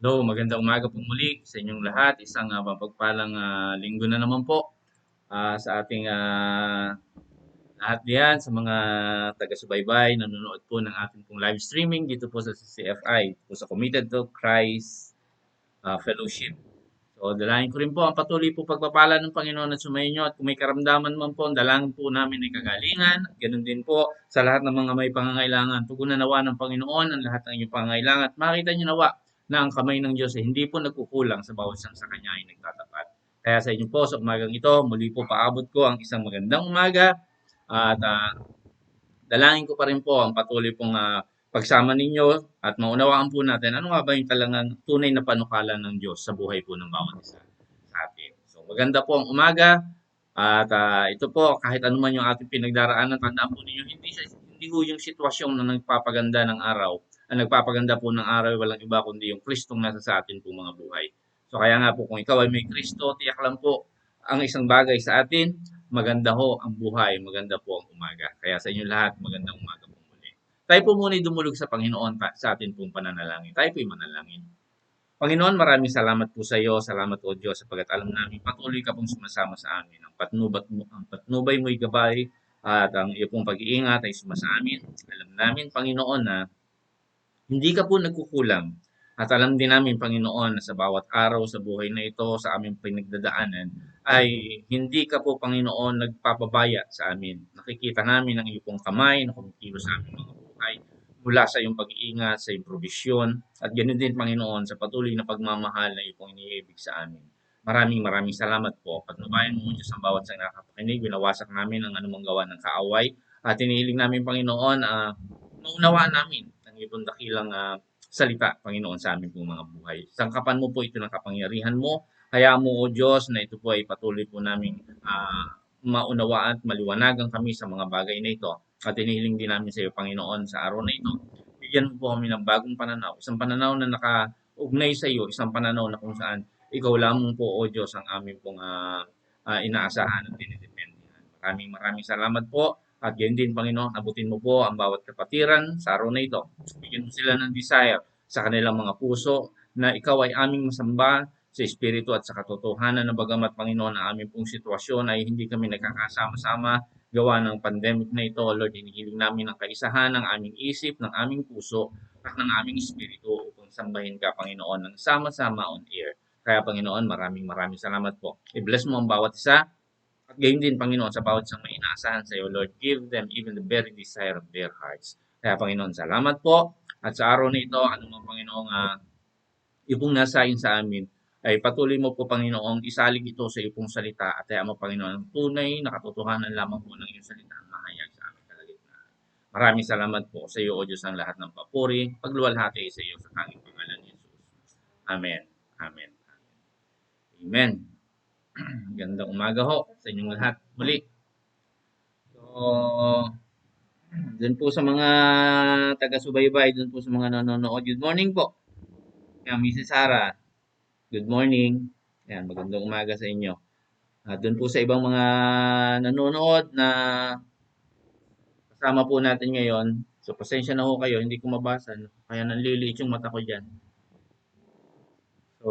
Hello, magandang umaga po muli sa inyong lahat. Isang mapagpalang linggo na naman po sa ating lahat diyan, sa mga taga-subaybay, nanonood po ng ating pong live streaming dito po sa CCFI, po sa Committed to Christ Fellowship. So, dalangin ko rin po ang patuloy po pagpapala ng Panginoon at sumainyo at kung may karamdaman man po, ang dalangin po namin ay kagalingan. At ganun din po sa lahat ng mga may pangangailangan. Tugunan nawa ng Panginoon ang lahat ng inyong pangangailangan at makita niyo nawa na ang kamay ng Diyos ay hindi po nagkukulang sa bawat isang sa Kanya ay nagtatapat. Kaya sa inyo po sa umagang ito, muli po paabot ko ang isang magandang umaga at dalangin ko pa rin po ang patuloy pong pagsama ninyo at maunawaan po natin ano nga ba yung talagang tunay na panukala ng Diyos sa buhay po ng bawat isa sa atin. So maganda po ang umaga at ito po kahit ano man yung ating pinagdaraanan, tandaan po ninyo hindi po yung sitwasyon na nagpapaganda ng araw. Ang nagpapaganda po ng araw ay walang iba kundi yung Kristong nasa sa atin po mga buhay. So kaya nga po kung ikaw ay may Kristo, tiyak lang po ang isang bagay sa atin, maganda ho ang buhay, maganda po ang umaga. Kaya sa inyo lahat, magandang umaga po muli. Tayo po muna dumulog sa Panginoon sa atin pong pananalangin. Tayo po manalangin. Panginoon, maraming salamat po sa iyo. Salamat o Diyos sapagkat alam namin patuloy ka pong sumasama sa amin. Ang patnubay mo'y gabay at ang iyo pong pag-iingat ay sumasa amin. Alam namin, Panginoon, na hindi ka po nagkukulang. At alam din namin, Panginoon, na sa bawat araw sa buhay na ito, sa aming pinagdadaanan, ay hindi ka po, Panginoon, nagpapabaya sa amin. Nakikita namin ang iyong kamay na kumikilos sa aming mga buhay mula sa iyong pag-iingat, sa iyong provisyon, at ganoon din, Panginoon, sa patuloy na pagmamahal na iyong iniibig sa amin. Maraming salamat po. Patnubayan mo, Diyos, ang bawat sa nakakapakinig. Binawasak namin ang anumang gawa ng kaaway. At inihiling namin, Panginoon, maunawaan namin ang iyong dakilang salita, Panginoon, sa aming pong mga buhay. Sangkapan mo po ito ng kapangyarihan mo. Hayaan mo, O Diyos, na ito po ay patuloy po namin maunawaan at maliwanagan kami sa mga bagay na ito. At inihiling din namin sa iyo, Panginoon, sa araw na ito. Bigyan mo po kami ng bagong pananaw. Isang pananaw na nakaugnay sa iyo. Isang pananaw na kung saan ikaw lamang po, O Diyos, ang aming pong inaasahan at dinidependihan. Maraming salamat po. At gayon din, Panginoon, abutin mo po ang bawat kapatiran sa araw na ito. Bigyan mo sila ng desire sa kanilang mga puso na ikaw ay aming masamba sa Espiritu at sa katotohanan na bagamat, Panginoon, ang aming pong sitwasyon ay hindi kami nagkakasama-sama gawa ng pandemic na ito. Lord, hinihiling namin ang kaisahan ng aming isip, ng aming puso, at ng aming espiritu upang sambahin ka, Panginoon, ng sama-sama on air. Kaya, Panginoon, maraming salamat po. I-bless mo ang bawat isa at gayon din, Panginoon, sa bawat isang may inaasahan sa iyo, Lord, give them even the very desire of their hearts. Kaya, Panginoon, salamat po. At sa araw na ito, ano mo, Panginoon, ipong nasain sa amin, ay patuloy mo po, Panginoong, isalig ito sa iyong salita at kaya mo, Panginoon, ang tunay na katotohanan lamang po ng iyong salita ang mahayag sa aming kalagitnaan. Maraming salamat po sa iyo, O Diyos, ang lahat ng papuri, pagluwalhati sa iyo sa tanging pangalan ni Jesus. Amen. Amen. Amen. Gandang umaga ho sa inyong lahat. Muli. So, dun po sa mga taga-subaybay, dun po sa mga nanonood. Good morning po. Yan, Mrs. Sara. Good morning. Yan, magandang umaga sa inyo. At dun po sa ibang mga nanonood na kasama po natin ngayon. So, pasensya na ho kayo, hindi ko mabasa. No? Kaya nanliliit yung mata ko dyan. So,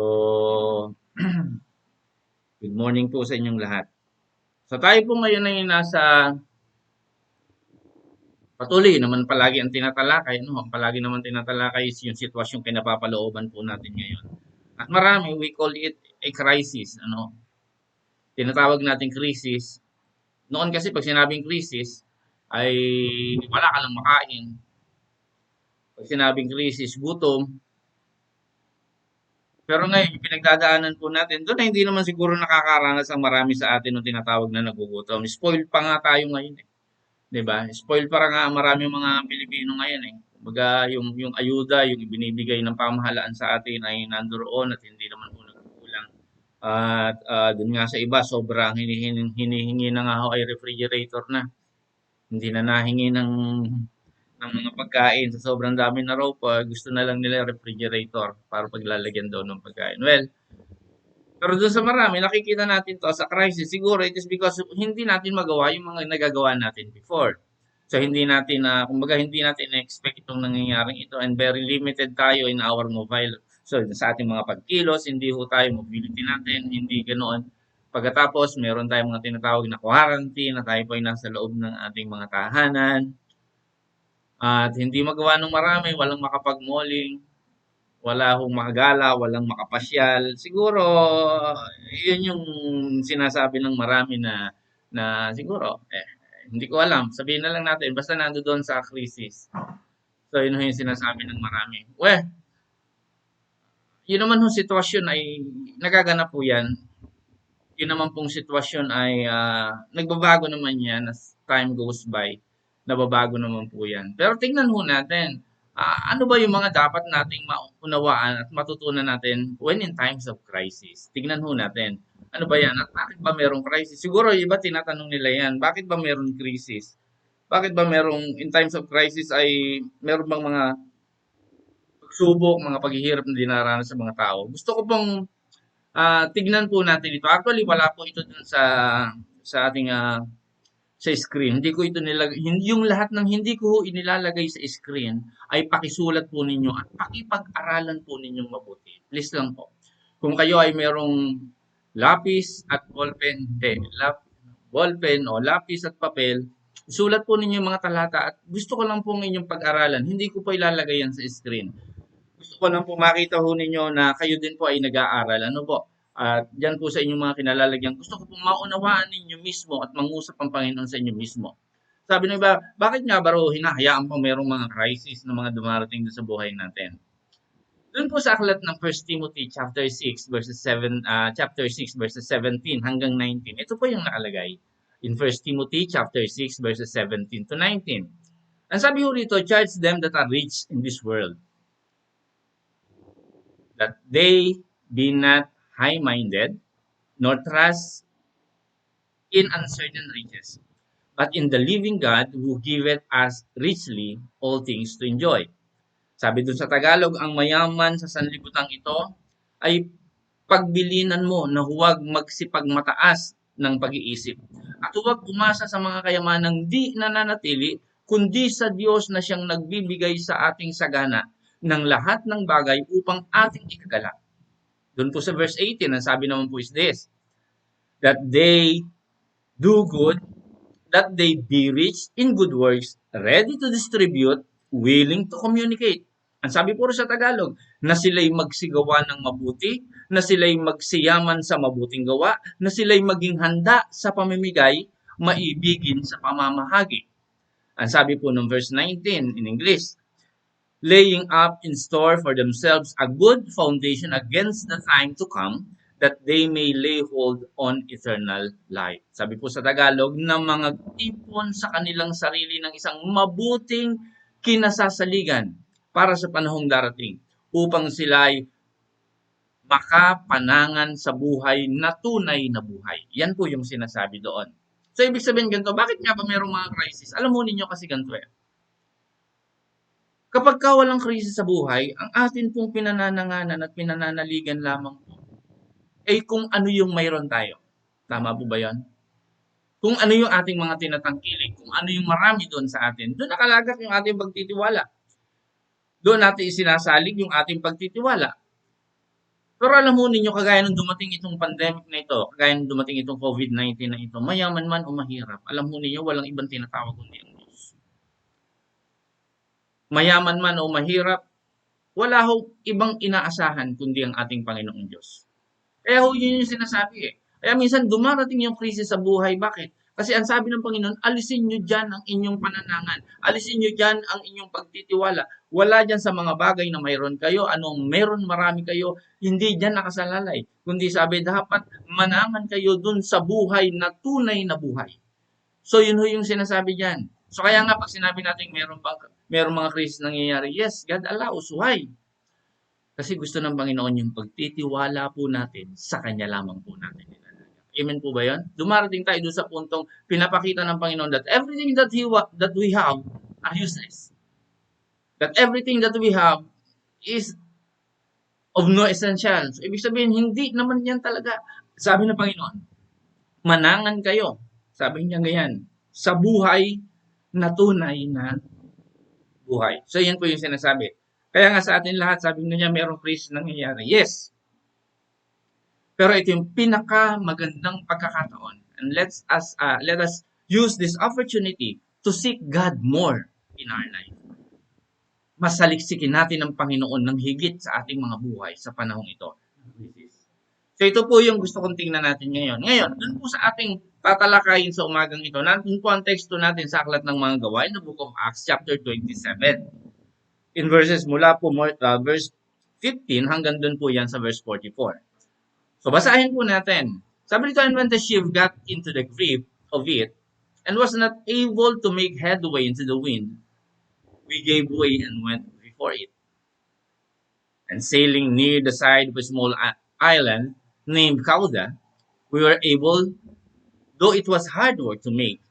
good morning po sa inyong lahat. So, tayo po ngayon ay nasa patuloy naman palagi ang tinatalakay, no? Palagi naman tinatalakay is yung sitwasyong kinapapalooban po natin ngayon. At marami, we call it a crisis, ano? Tinatawag natin crisis. Noon kasi pag sinabing crisis, ay wala ka lang makain. Pag sinabing crisis, gutom. Pero ngayon, yung pinagdadaanan po natin, doon na hindi naman siguro nakakaranas ang marami sa atin ng tinatawag na nagugutom. Spoiled pa nga tayo ngayon eh. 'Di ba? Spoiled para nga maraming mga Pilipino ngayon eh. Kumbaga yung ayuda, yung ibinibigay ng pamahalaan sa atin ay nandoon at hindi naman po nagkukulang. At dun nga sa iba, sobrang hinihingi na nga ho ay refrigerator na. Hindi na nahingi ng mga pagkain sa sobrang dami na raw pa. Gusto na lang nila refrigerator para paglalagyan daw ng pagkain. Well, pero doon sa marami, nakikita natin to sa crisis. Siguro it is because hindi natin magawa yung mga nagagawa natin before. So hindi natin kumbaga hindi natin na-expect itong nangyayaring ito and very limited tayo in our So, sa ating mga pagkilos, hindi ho tayo, mobility natin, hindi ganoon. Pagkatapos, meron tayong mga tinatawag na quarantine, na tayo po ay nasa loob ng ating mga tahanan. At hindi magawa ng marami, walang makapag-malling, wala hong makagala, walang makapasyal. Siguro, yun yung sinasabi ng marami na siguro, hindi ko alam. Sabihin na lang natin, basta nandoon sa krisis. So, yun yung sinasabi ng marami. Well, yun naman yung sitwasyon ay nagaganap po yan. Yun naman pong sitwasyon ay nagbabago naman yan as time goes by. Nababago naman po yan. Pero tingnan ho natin, ano ba yung mga dapat nating maunawaan at matutunan natin when in times of crisis? Tingnan ho natin. Ano ba yan? At bakit ba merong crisis? Siguro iba tinatanong nila yan. Bakit ba merong crisis? Bakit ba merong in times of crisis ay meron bang mga pagsubok, mga paghihirap na dinaranas sa mga tao? Gusto ko pong tignan po natin ito. Actually, wala po ito dun sa ating sa screen. Hindi ko ito nilagay. Yung lahat ng hindi ko inilalagay sa screen ay pakisulat po ninyo at pakipag-aralan po ninyong mabuti. Please lang po. Kung kayo ay merong lapis at ballpen, ballpen o lapis at papel, sulat po ninyo yung mga talata at gusto ko lang po inyong pag-aralan. Hindi ko po ilalagay yan sa screen. Gusto ko lang po makita ho ninyo na kayo din po ay nag-aaral. Ano po? At diyan po sa inyong mga kinalalagyan, gusto ko pong maunawaan ninyo mismo at mangusap ang Panginoon sa inyo mismo. Sabi ng iba, bakit nga ba raw hinahayaan pa mayroong mga crisis na mga dumarating sa buhay natin? Doon po sa aklat ng 1 Timothy chapter 6 verses 7 chapter 6 verses 17 hanggang 19. Ito po yung nakalagay in 1 Timothy chapter 6 verses 17 to 19. Ang sabi ho rito, charge them that are rich in this world, that they be not high-minded, nor trust in uncertain riches, but in the living God who giveth us richly all things to enjoy. Sabi dun sa Tagalog, ang mayaman sa sanlibutan ito ay pagbilinan mo na huwag magsipagmataas ng pag-iisip at huwag umasa sa mga kayamanang di nananatili, kundi sa Diyos na siyang nagbibigay sa ating sagana ng lahat ng bagay upang ating ikagalak. Doon po sa verse 18, ang sabi naman po is this, that they do good, that they be rich in good works, ready to distribute, willing to communicate. Ang sabi po sa Tagalog, na sila'y magsigawa ng mabuti, na sila'y magsiyaman sa mabuting gawa, na sila'y maging handa sa pamimigay, maibigin sa pamamahagi. Ang sabi po ng verse 19 in English, laying up in store for themselves a good foundation against the time to come, that they may lay hold on eternal life. Sabi po sa Tagalog, na mga tipon sa kanilang sarili ng isang mabuting kinasasaligan para sa panahong darating, upang sila ay makapanangan sa buhay na tunay na buhay. Yan po yung sinasabi doon. So, ibig sabihin ganito, bakit nga ba mayroong mga crisis? Alam mo ninyo kasi ganito eh. Kapag ka walang krisis sa buhay, ang atin pong pinanananganan at pinananaligan lamang po ay kung ano yung mayroon tayo. Tama po ba yan? Kung ano yung ating mga tinatangkilik, kung ano yung marami doon sa atin, doon nakalagak yung ating pagtitiwala. Doon natin isinasalig yung ating pagtitiwala. Pero alam mo ninyo, kagaya nung dumating itong pandemic na ito, kagaya nung dumating itong COVID-19 na ito, mayaman man o mahirap, alam mo ninyo, walang ibang tinatawag kundi ang Diyos. Mayaman man o mahirap, wala ho ibang inaasahan kundi ang ating Panginoong Diyos. Kaya ho yun yung sinasabi eh. Kaya minsan dumarating yung krisis sa buhay. Bakit? Kasi ang sabi ng Panginoon, alisin nyo dyan ang inyong pananangan. Alisin nyo dyan ang inyong pagtitiwala. Wala dyan sa mga bagay na mayroon kayo. Anong meron marami kayo, hindi dyan nakasalalay. Kundi sabi, dapat manangan kayo dun sa buhay na tunay na buhay. So yun ho yung sinasabi dyan. So kaya nga pag sinabi natin meron mga krisis nangyayari, yes, God allows. Why? Kasi gusto ng Panginoon yung pagtitiwala po natin sa Kanya lamang po natin nilalagay. Amen po ba yun? Dumarating tayo doon sa puntong pinapakita ng Panginoon that everything that we have are useless. That everything that we have is of no essential. So, ibig sabihin, hindi naman yan talaga. Sabi ng Panginoon, manangan kayo. Sabi niya ganyan, sa buhay na tunay na buhay. So, yan po yung sinasabi. Kaya nga sa atin lahat, sabi niya, merong crisis nangyayari. Yes, pero ito yung pinakamagandang pagkakataon. And let us use this opportunity to seek God more in our life. Masaliksikin natin ang Panginoon ng higit sa ating mga buhay sa panahong ito. So ito po yung gusto kong tingnan natin ngayon. Ngayon, dun po sa ating tatalakayin sa umagang ito, nandun po ang teksto natin sa Aklat ng Mga Gawain, the Book of Acts, chapter 27. In verses mula po verse 15 hanggang dun po yan sa verse 44. So basahin po natin. Sabi dito, and when the ship got into the grip of it and was not able to make headway into the wind, we gave way and went before it. And sailing near the side of a small island named Cauda, we were able, though it was hard work to make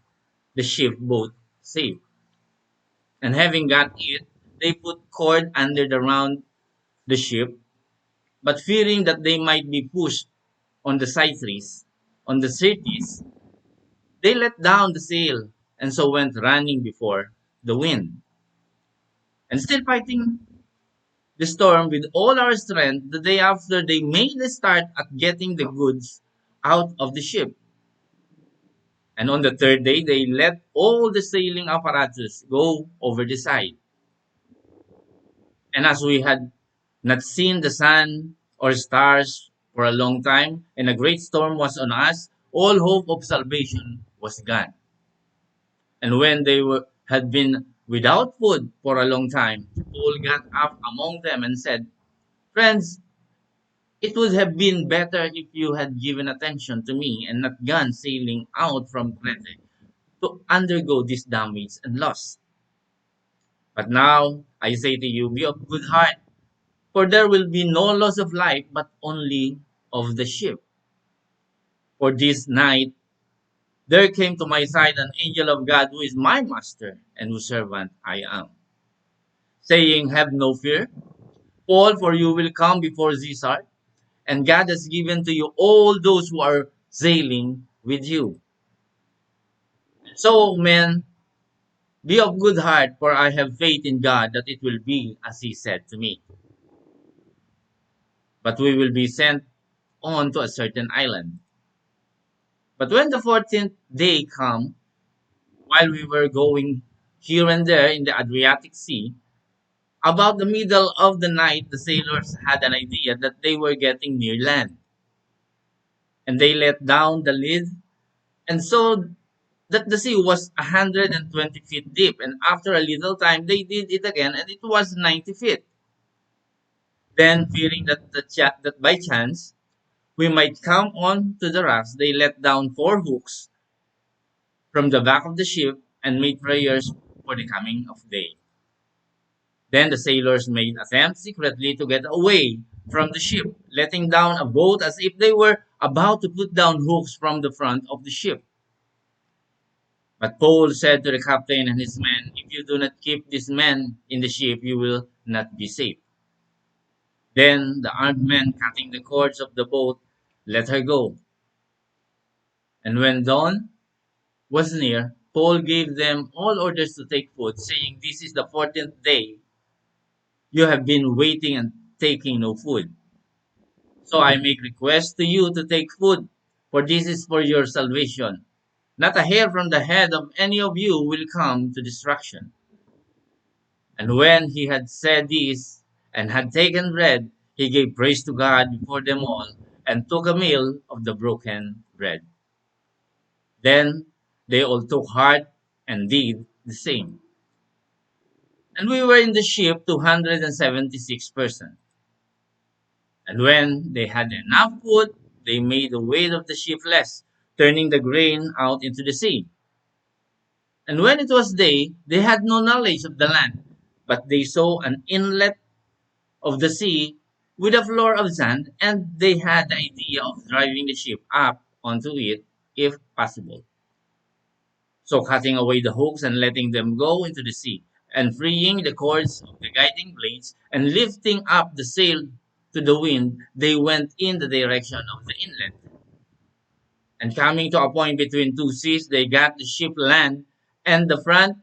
the ship boat safe. And having got it, they put cord under the round the ship, but fearing that they might be pushed on the surface, they let down the sail and so went running before the wind. And still fighting the storm with all our strength, the day after they made a start at getting the goods out of the ship. And on the third day, they let all the sailing apparatus go over the side. And as we had not seen the sun or stars for a long time, and a great storm was on us, all hope of salvation was gone. And when had been without food for a long time, Paul got up among them and said, friends, it would have been better if you had given attention to me and not gone sailing out from Crete to undergo this damage and loss. But now I say to you, be of good heart, for there will be no loss of life, but only of the ship. For this night there came to my side an angel of God who is my master and whose servant I am, saying, have no fear, Paul, for you will come before Caesar, and God has given to you all those who are sailing with you. So, men, be of good heart, for I have faith in God that it will be as he said to me. But we will be sent on to a certain island. But when the 14th day came, while we were going here and there in the Adriatic Sea, about the middle of the night, the sailors had an idea that they were getting near land. And they let down the lid and saw that the sea was 120 feet deep. And after a little time, they did it again, and it was 90 feet. Then, fearing that by chance we might come on to the rocks, they let down 4 hooks from the back of the ship and made prayers for the coming of day. Then the sailors made attempts secretly to get away from the ship, letting down a boat as if they were about to put down hooks from the front of the ship. But Paul said to the captain and his men, if you do not keep these men in the ship, you will not be safe. Then the armed men, cutting the cords of the boat, let her go. And when dawn was near, Paul gave them all orders to take food, saying, this is the 14th day you have been waiting and taking no food. So I make request to you to take food, for this is for your salvation. Not a hair from the head of any of you will come to destruction. And when he had said this and had taken bread, he gave praise to God before them all and took a meal of the broken bread. Then they all took heart and did the same. And we were in the ship 276 persons. And when they had enough food, they made the weight of the ship less, turning the grain out into the sea. And when it was day, they had no knowledge of the land, but they saw an inlet of the sea with a floor of sand, and they had the idea of driving the ship up onto it if possible. So cutting away the hooks and letting them go into the sea, and freeing the cords of the guiding blades, and lifting up the sail to the wind, they went in the direction of the inlet. And coming to a point between two seas, they got the ship land, and the front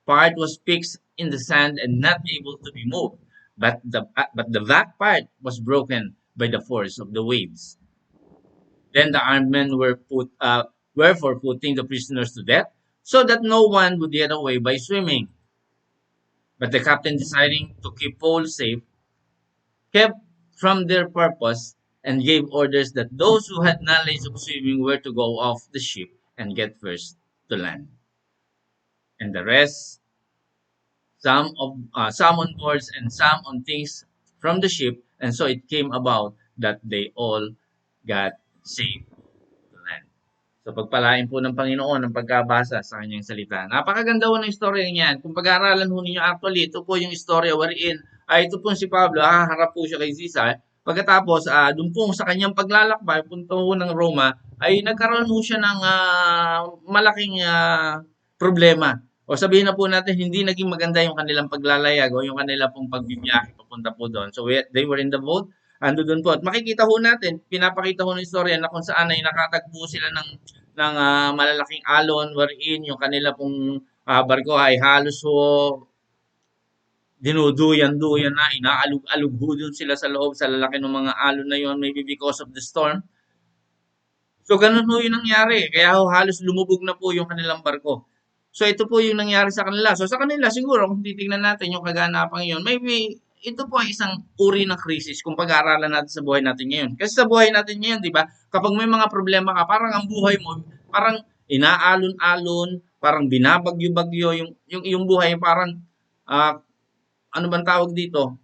part was fixed in the sand and not able to be moved. but the back part was broken by the force of the waves. Then the armed men were for putting the prisoners to death, so that no one would get away by swimming. But the captain, deciding to keep Paul safe, kept from their purpose and gave orders that those who had knowledge of swimming were to go off the ship and get first to land. And the rest, some on boards and some on things from the ship, and so it came about that they all got safe to land. So pagpalain po ng Panginoon ang pagkabasa sa kanyang salita. Napakaganda ho ng istorya niyan. Kung pag-aaralan ho ninyo actually, ito po yung istorya wherein ito po si Pablo, haharap po siya kay Caesar. Pagkatapos, doon po sa kanyang paglalakbay, punto ho ng Roma, ay nagkaroon ho siya ng malaking problema. O sabihin na po natin, hindi naging maganda yung kanilang paglalayag o yung kanila pong pagbibiyahe papunta po doon. So they were in the boat, ando doon po. At makikita ho natin, pinapakita ho ng istorya na kung saan ay nakatagpo sila ng malalaking alon wherein yung kanila pong barko ay halos ho dinuduyan-duyan na, inaalog-alog ho dun sila sa loob sa lalaki ng mga alon na yon, maybe because of the storm. So ganun ho yung nangyari, kaya ho halos lumubog na po yung kanilang barko. So ito po yung nangyari sa kanila. So sa kanila siguro kung titingnan natin yung kaganapan yun, maybe ito po ay isang uri ng krisis kung pag-aaralan natin sa buhay natin ngayon. Kasi sa buhay natin ngayon, di ba, kapag may mga problema ka, parang ang buhay mo, parang inaalon-alon, parang binabagyo-bagyo, yung buhay parang, ano bang tawag dito?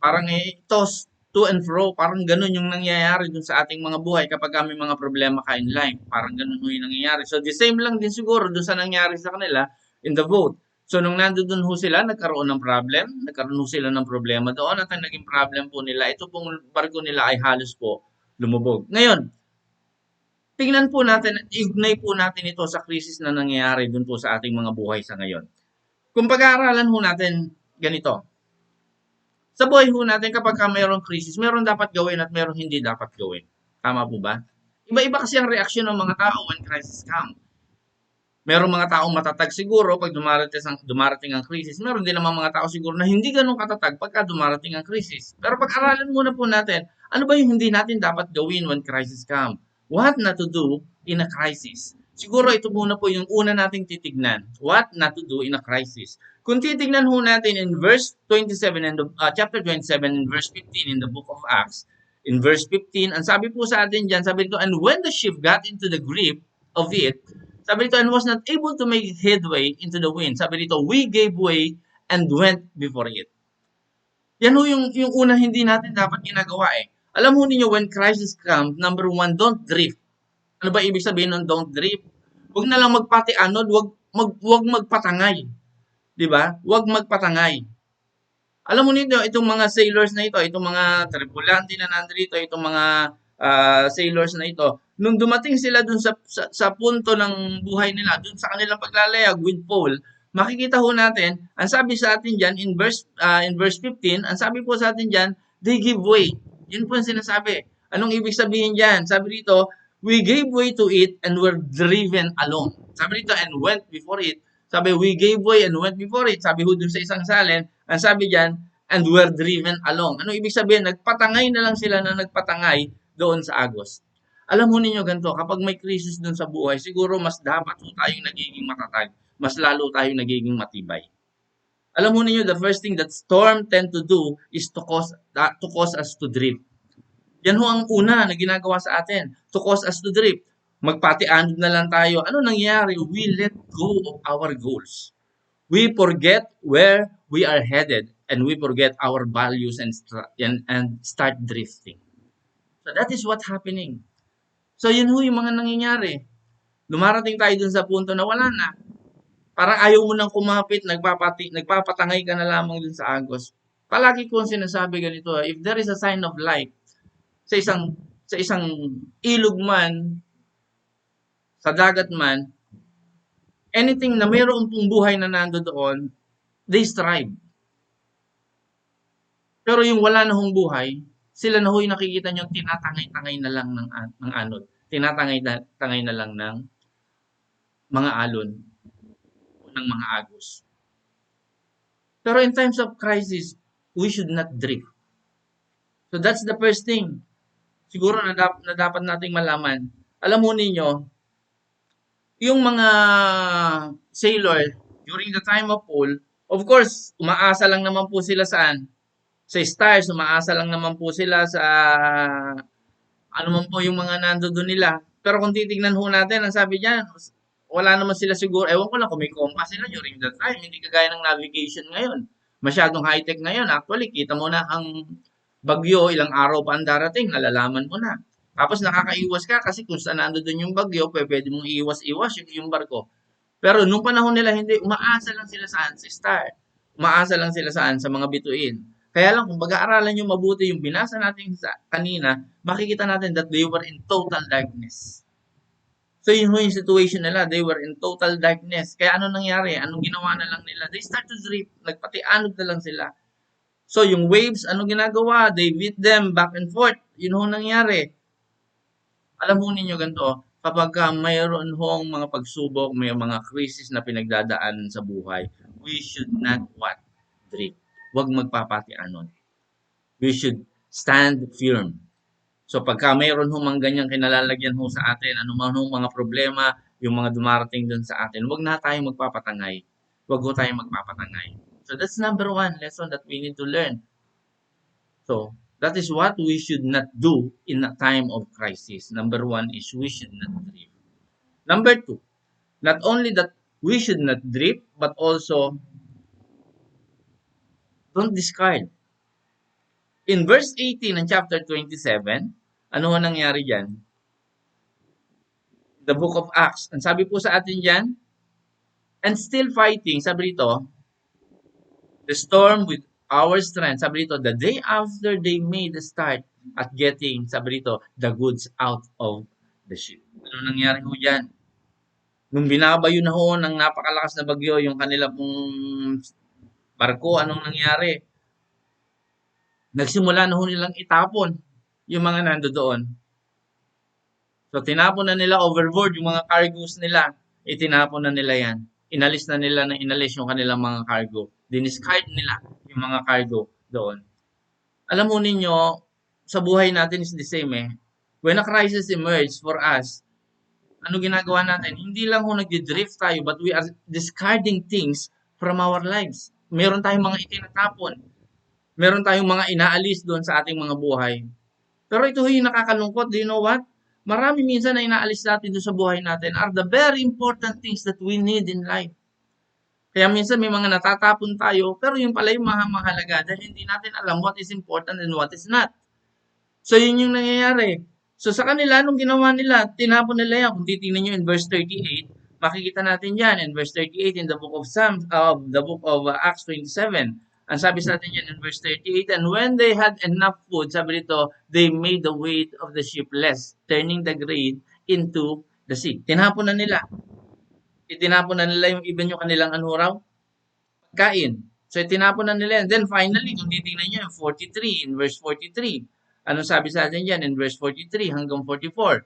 Parang toss to and fro, parang ganun yung nangyayari dun sa ating mga buhay kapag may mga problema ka in life. Parang ganun yung nangyayari. So the same lang din siguro dun sa nangyari sa kanila in the boat. So nung nandoon ho sila, nagkaroon ng problem, nagkaroon ho sila ng problema doon at ang naging problem po nila, ito pong barko nila ay halos po lumubog. Ngayon, tingnan po natin, ignay po natin ito sa krisis na nangyayari dun po sa ating mga buhay sa ngayon. Kung pag-aaralan ho natin ganito, sa buhay ho natin kapag mayroong krisis, meron dapat gawin at meron hindi dapat gawin. Tama po ba? Iba-iba kasi ang reaksyon ng mga tao when crisis come. Merong mga taong matatag siguro pag dumarating ang krisis. Meron din naman mga tao siguro na hindi ganun katatag pagka dumarating ang krisis. Pero pag-aralan muna po natin, ano ba yung hindi natin dapat gawin when crisis come? What not to do in a crisis? Siguro ito muna po yung una nating titignan. What not to do in a crisis? Kung titignan ho natin in verse 27 in chapter 27 in verse 15 in the book of Acts, in verse 15, ang sabi po sa atin diyan, sabi dito, and when the ship got into the grip of it, sabi dito, and was not able to make headway into the wind. Sabi dito, we gave way and went before it. Yan ho yung una hindi natin dapat ginagawa eh. Alam ho ninyo, when crisis comes, number one, don't drift. Ano ba ibig sabihin ng don't drift? Huwag na lang magpati-anod, huwag magpatangay. Di ba? Huwag magpatangay. Alam mo nito, itong mga sailors na ito, itong mga tripulante na nandito, itong mga sailors na ito, nung dumating sila dun sa punto ng buhay nila, dun sa kanilang paglalayag with Paul, makikita ho natin, ang sabi sa atin dyan, in verse 15, ang sabi po sa atin dyan, they give way. Yun po ang sinasabi. Anong ibig sabihin dyan? Sabi dito, we gave way to it and were driven along. Sabi dito, and went before it. Sabi, we gave way and went before it. Sabi ho dun sa isang salin, ang sabi dyan, and were driven along. Anong ibig sabihin? Nagpatangay na lang sila na nagpatangay doon sa Agos. Alam mo ninyo ganito, kapag may crisis doon sa buhay, siguro mas dapat po tayong nagiging matatag. Mas lalo tayong nagiging matibay. Alam mo ninyo, the first thing that storm tend to do is to cause us to drift. Yan ho ang una na ginagawa sa atin, to cause us to drift. Magpatianod na lang tayo. Ano nangyari? We let go of our goals. We forget where we are headed and we forget our values and start drifting. So that is what's happening. So yun ho yung mga nangyayari. Lumarating tayo dun sa punto na wala na. Parang ayaw mo nang kumapit, nagpapatangay ka na lamang dun sa Agos. Palagi ko sinasabi ganito, if there is a sign of life sa isang ilog man, sa dagat man, anything na mayroon pong buhay na nando doon, they strive. Pero yung wala na hong buhay, sila na ho'y nakikita nyo, tinatangay-tangay na lang ng anod. Tinatangay na lang ng mga alon o ng mga agos. Pero in times of crisis, we should not drift. So that's the first thing. Siguro na dapat nating malaman. Alam mo ninyo, yung mga sailor during the time of Paul, of course, umaasa lang naman po sila saan? Sa stars, umaasa lang naman po sila sa ano man po yung mga nandoon nila. Pero kung titignan ho natin, ang sabi niya, wala naman sila siguro, ewan ko lang kung may compass sila during that time, hindi kagaya ng navigation ngayon. Masyadong high-tech ngayon. Actually, kita mo na ang bagyo, ilang araw pa ang darating, nalalaman mo na. Tapos nakakaiwas ka kasi kung saan nandoon yung bagyo, pwede mong iwas-iwas yung barko. Pero nung panahon nila, hindi, umaasa lang sila saan? Sa star. Umaasa lang sila saan? Sa mga bituin. Kaya lang, kung pag-aaralan nyo mabuti yung binasa natin kanina, makikita natin that they were in total darkness. So yun yung situation nila, they were in total darkness. Kaya ano nangyari? Anong ginawa na lang nila? They start to drift, nagpatianog na lang sila. So yung waves, anong ginagawa? They beat them back and forth. Yun yung nangyari. Alam mo ninyo ganito, kapag mayroon hong mga pagsubok, may mga crisis na pinagdadaanan sa buhay, we should not what? Drift. Huwag magpapatianon. We should stand firm. So pagka mayroon humang ganyang kinalalagyan ho sa atin, ano man hong mga problema, yung mga dumarating dun sa atin, huwag na tayong magpapatangay. Huwag ho tayong magpapatangay. So that's number one lesson that we need to learn. So that is what we should not do in a time of crisis. Number one is we should not drift. Number two, not only that we should not drift, but also don't discard. In verse 18 ng chapter 27, ano ho nangyari dyan? The book of Acts. Ang sabi po sa atin dyan, and still fighting, sabi dito, the storm with our strength. Sabi dito, the day after they made the start at getting, sabi dito, the goods out of the ship. Ano nangyari ho dyan? Nung binabayo na ho ng napakalakas na bagyo, yung kanila pong barko, anong nangyari? Nagsimula na ho nilang itapon yung mga nandoon. So, tinapon na nila overboard yung mga cargoes nila. Itinapon na nila yan. Inalis na nila ng inalis yung kanilang mga cargo. Diniscard nila yung mga cargo doon. Alam mo ninyo, sa buhay natin is the same eh. When a crisis emerges for us, ano ginagawa natin? Hindi lang ho nagdi-drift tayo, but we are discarding things from our lives. Meron tayong mga itinatapon. Meron tayong mga inaalis doon sa ating mga buhay. Pero ito yung nakakalungkot. Do you know what? Marami minsan na inaalis natin doon sa buhay natin are the very important things that we need in life. Kaya minsan may mga natatapon tayo, pero yung pala yung mahalaga dahil hindi natin alam what is important and what is not. So yun yung nangyayari. So sa kanila, anong ginawa nila? Tinapon nila yan. Kung titingnan nyo in verse 38, makikita natin yan in verse 38 in the book of Acts 27. Ang sabi sa atin yan in verse 38, and when they had enough food, sabi dito, they made the weight of the ship less, turning the grain into the sea. Tinapon na nila. Itinapon na nila yung even yung kanilang raw? Pagkain. So, itinapon na nila. And then finally, kung titingnan nyo, in 43, in verse 43, ano sabi sa atin dyan in verse 43 hanggang 44?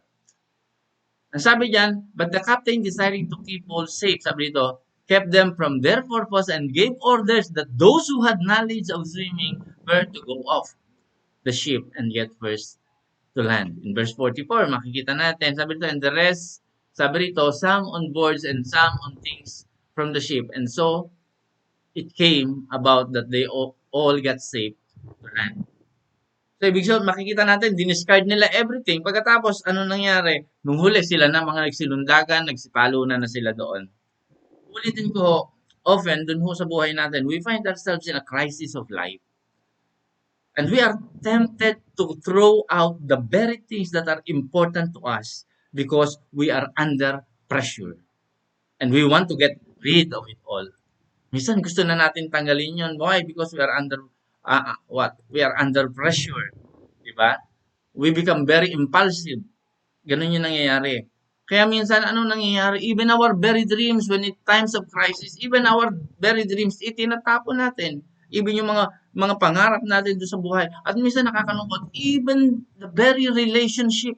Ang sabi dyan, but the captain desiring to keep all safe, sabi dito, kept them from their purpose and gave orders that those who had knowledge of swimming were to go off the ship and get first to land. In verse 44, makikita natin, sabi dito, and the rest, sabi dito, some on boards and some on things from the ship. And so, it came about that they all got safe to land. So, ibig sabihin, makikita natin, diniscard nila everything. Pagkatapos, ano nangyari? Nung huli sila na mga nagsilundagan, nagsipalo na sila doon. Ulitin ko, often, dun ho sa buhay natin, we find ourselves in a crisis of life. And we are tempted to throw out the very things that are important to us because we are under pressure. And we want to get rid of it all. Minsan gusto na natin tanggalin yun. Why? Because we are under, We are under pressure. Diba? We become very impulsive. Ganun yung nangyayari. Kaya minsan, ano nangyayari? Even our very dreams, when in times of crisis, even our very dreams, itinatapon natin. Even yung mga pangarap natin doon sa buhay. At minsan nakakalungkot, even the very relationship,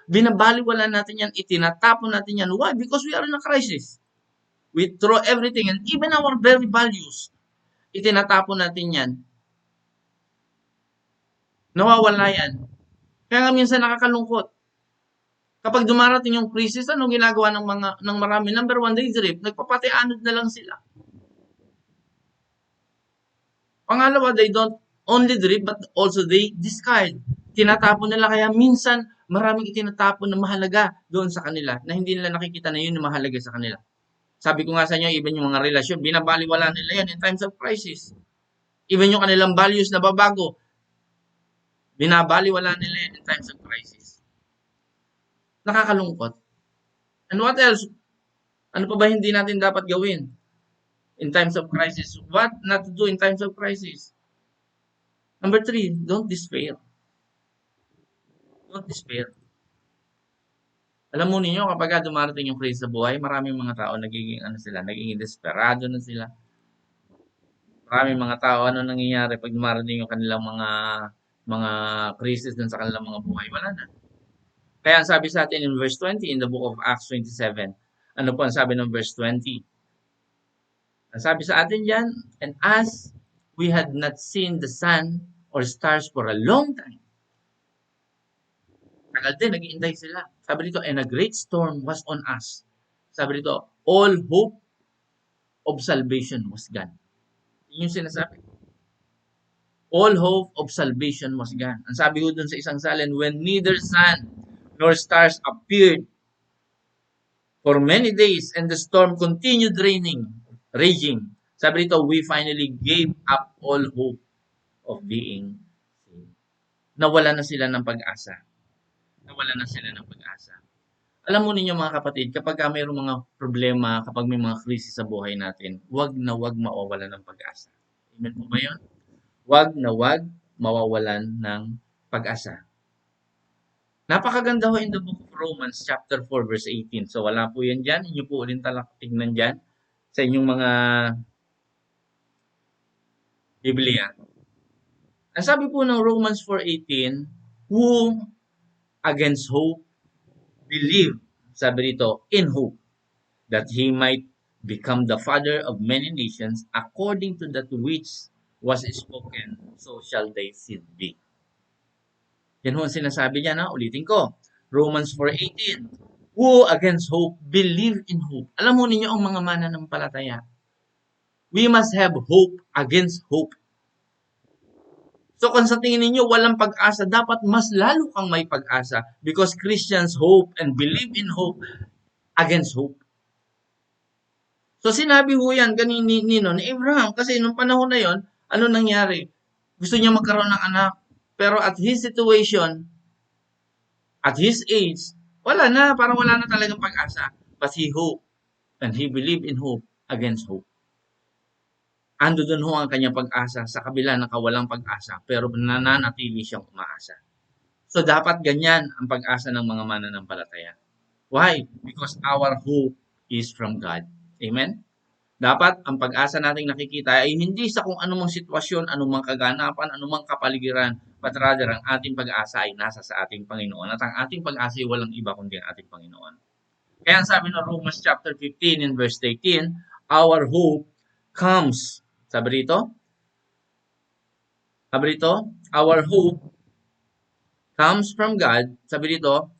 binabaliwala natin yan, itinatapon natin yan. Why? Because we are in a crisis. We throw everything and even our very values, itinatapon natin yan. Nawawala yan. Kaya nga minsan nakakalungkot. Kapag dumarating yung crisis, anong ginagawa ng marami? Number one, they drift. Nagpapatianod na lang sila. Pangalawa, they don't only drift but also they discard. Tinatapon nila kaya minsan maraming itinatapon na mahalaga doon sa kanila na hindi nila nakikita na yun yung mahalaga sa kanila. Sabi ko nga sa inyo, even yung mga relasyon, binabaliwala nila yan in times of crisis. Even yung kanilang values na babago, binabaliwala nila yan in times of crisis. Nakakalungkot. And what else? Ano pa ba hindi natin dapat gawin in times of crisis? What not to do in times of crisis? Number three, don't despair. Don't despair. Alam mo ninyo, kapag dumarating yung crisis sa buhay, maraming mga tao nagiging desperado na sila. Maraming mga tao, ano nangyayari pag dumarating yung kanilang mga crisis dun sa kanilang mga buhay? Wala na. Kaya ang sabi sa atin in verse 20 in the book of Acts 27, ano po ang sabi ng verse 20? Ang sabi sa atin dyan, and as we had not seen the sun or stars for a long time, tagal din, nag-iintay sila. Sabi dito, and a great storm was on us. Sabi dito, all hope of salvation was gone. Yun yung sinasabi. All hope of salvation was gone. Ang sabi ko dun sa isang salin, when neither sun nor stars appeared for many days and the storm continued raging. Sabi dito, we finally gave up all hope of being saved. Nawala na sila ng pag-asa. Nawala na sila ng pag-asa. Alam mo ninyo mga kapatid, kapag mayroong mga problema, kapag may mga krisis sa buhay natin, wag na wag mawawala ng pag-asa. Amen po ba yun? Wag na wag mawawalan ng pag-asa. Napakaganda ho in the book of Romans chapter 4 verse 18. So wala po yan dyan. Inyo po ulit tignan dyan sa inyong mga Biblia. Ang sabi po ng Romans 4:18, who against hope believe, sabi dito, in hope, that he might become the father of many nations according to that which was spoken, so shall thy seed be. Yan ho ang sinasabi niya na, ulitin ko. Romans 4:18, who against hope believe in hope. Alam mo ninyo ang mga mananampalataya. We must have hope against hope. So kung sa tingin ninyo walang pag-asa, dapat mas lalo kang may pag-asa because Christians hope and believe in hope against hope. So sinabi ho yan kanino ni Abraham kasi nung panahon na yon, ano nangyari? Gusto niya magkaroon ng anak pero at his situation, at his age, wala na, parang wala na talagang pag-asa. But he hoped and he believed in hope against hope. Ando doon ho ang kanyang pag-asa sa kabila ng kawalang pag-asa pero nananatili siyang umaasa. So dapat ganyan ang pag-asa ng mga mananampalataya. Why? Because our hope is from God. Amen? Dapat ang pag-asa nating nakikita ay hindi sa kung anumang sitwasyon, anumang kaganapan, anumang kapaligiran, but rather ang ating pag-asa ay nasa sa ating Panginoon at ang ating pag-asa ay walang iba kundi ang ating Panginoon. Kaya ang sabi ng Romans chapter 15 in verse 18, our hope comes. Sabi rito, our hope comes from God. Sabi rito,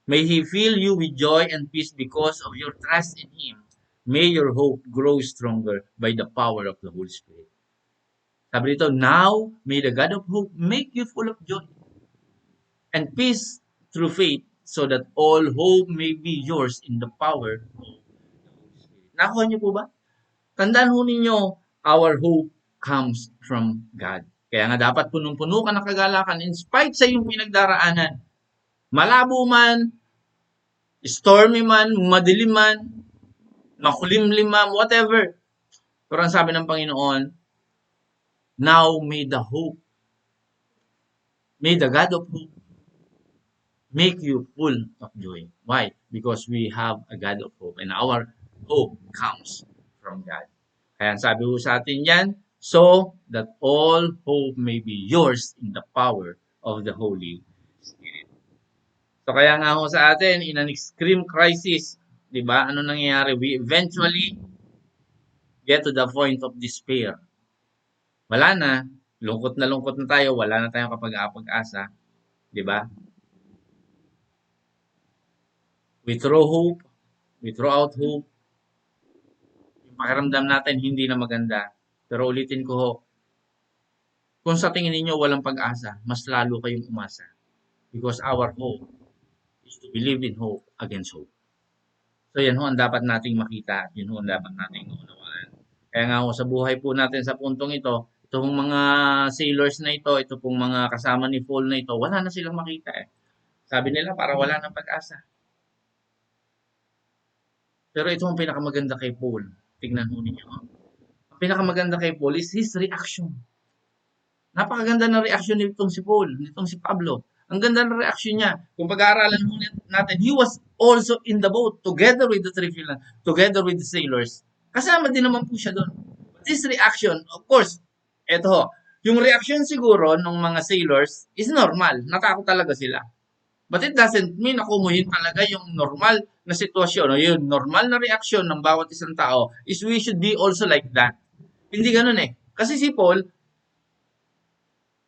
may He fill you with joy and peace because of your trust in Him. May your hope grow stronger by the power of the Holy Spirit. Sabi rito, now may the God of hope make you full of joy and peace through faith so that all hope may be yours in the power of the Holy Spirit. Nakuha niyo po ba? Tandaan ho ninyo, our hope comes from God. Kaya nga dapat punong-puno ka ng kagalakan in spite sa iyong pinagdaraanan. Malabo man, stormy man, madilim man, makulimlim man, whatever. Pero ang sabi ng Panginoon, now may the God of hope make you full of joy. Why? Because we have a God of hope and our hope comes from God. Kaya sabi ko sa atin yan, so that all hope may be yours in the power of the Holy Spirit. So kaya nga ho sa atin, in an extreme crisis, di ba, ano nangyayari? We eventually get to the point of despair. Wala na, lungkot na tayo, wala na tayong kapag-asa, 'di ba? We throw hope, we throw out hope, yung pakiramdam natin hindi na maganda. Pero ulitin ko ho, kung sa tingin ninyo walang pag-asa, mas lalo kayong umasa. Because our hope is to believe in hope against hope. So yan ho ang dapat nating makita at yun ho ang dapat nating unawaan. Kaya nga ho sa buhay po natin sa puntong ito, itong mga sailors na ito pong mga kasama ni Paul na ito, wala na silang makita eh. Sabi nila para wala ng pag-asa. Pero ito ang pinakamaganda kay Paul. Tignan ho ninyo. Ang pinakamaganda kay Paul is his reaction. Napakaganda ng reaction nitong si Paul, nitong si Pablo. Ang ganda ng reaction niya. Kung pag-aaralan mo natin, he was also in the boat together with the tripulants, together with the sailors. Kasama din naman po siya doon. But his reaction, of course, eto ho, yung reaction siguro ng mga sailors is normal. Natakot talaga sila. But it doesn't mean na kumuhin talaga yung normal na sitwasyon o yung normal na reaksyon ng bawat isang tao is we should be also like that. Hindi ganun eh. Kasi si Paul,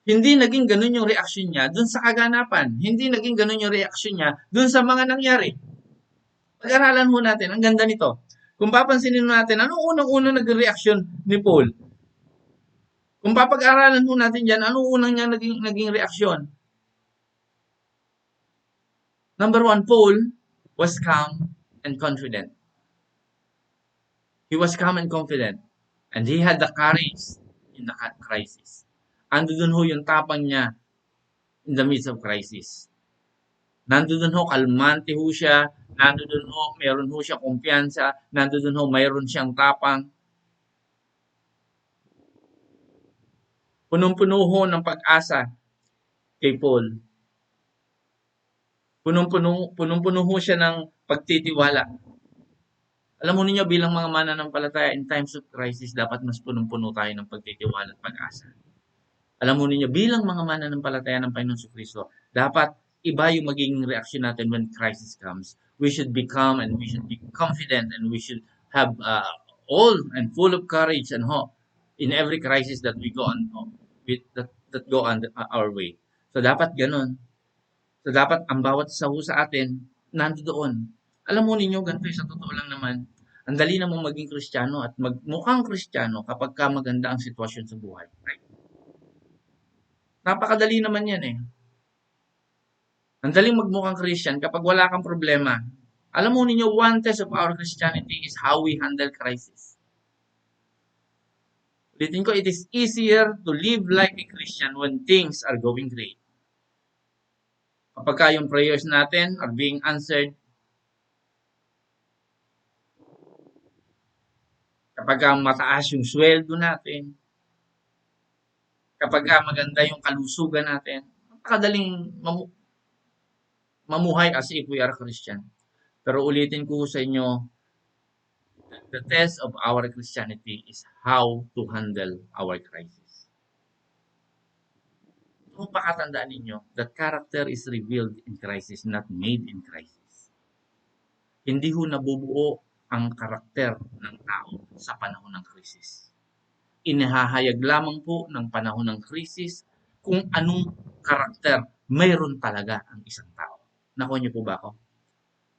hindi naging ganun yung reaksyon niya dun sa kaganapan. Hindi naging ganun yung reaksyon niya dun sa mga nangyari. Pag-aralan mo natin, ang ganda nito. Kung papansinin natin, anong unang-unang naging reaksyon ni Paul? Kung papag-aralan mo natin dyan, anong unang niya naging reaksyon? Number one, Paul was calm and confident. He was calm and confident. And he had the courage in the crisis. Andun ho yung tapang niya in the midst of crisis. Nandun ho, kalmante ho siya. Nandun ho, meron ho siya kumpiyansa. Nandun ho, mayroon siyang tapang. Punong-puno ho ng pag-asa kay Paul. Punong-puno ho siya ng pagtitiwala. Alam mo ninyo bilang mga mananampalataya in times of crisis, dapat mas punong-puno tayo ng pagtitiwala at pag-asa. Alam mo ninyo bilang mga mananampalataya ng Panginoon Kristo, dapat iba yung magiging reaction natin when crisis comes. We should be calm and we should be confident and we should have all and full of courage and hope in every crisis that we go on with that go on our way. So dapat ganun. So dapat ang bawat isa sa atin nandoon. Alam mo ninyo ganito sa totoo lang naman. Ang dali namang maging Kristiyano at magmukhang Kristiyano kapag ka maganda ang sitwasyon sa buhay. Right? Napakadali naman yan eh. Ang daling magmukhang Christian kapag wala kang problema. Alam mo ninyo, one test of our Christianity is how we handle crisis. Ulitin ko, it is easier to live like a Christian when things are going great. Kapag yung prayers natin are being answered, kapag mataas yung sweldo natin, kapag maganda yung kalusugan natin, napakadaling mamuhay as if we are Christian. Pero ulitin ko sa inyo, the test of our Christianity is how to handle our crisis. Kung pakatandaan ninyo, that character is revealed in crisis, not made in crisis. Hindi ho nabubuo ang karakter ng tao sa panahon ng krisis. Inihahayag lamang po ng panahon ng krisis kung anong karakter mayroon talaga ang isang tao. Nakuha niyo po ba ako?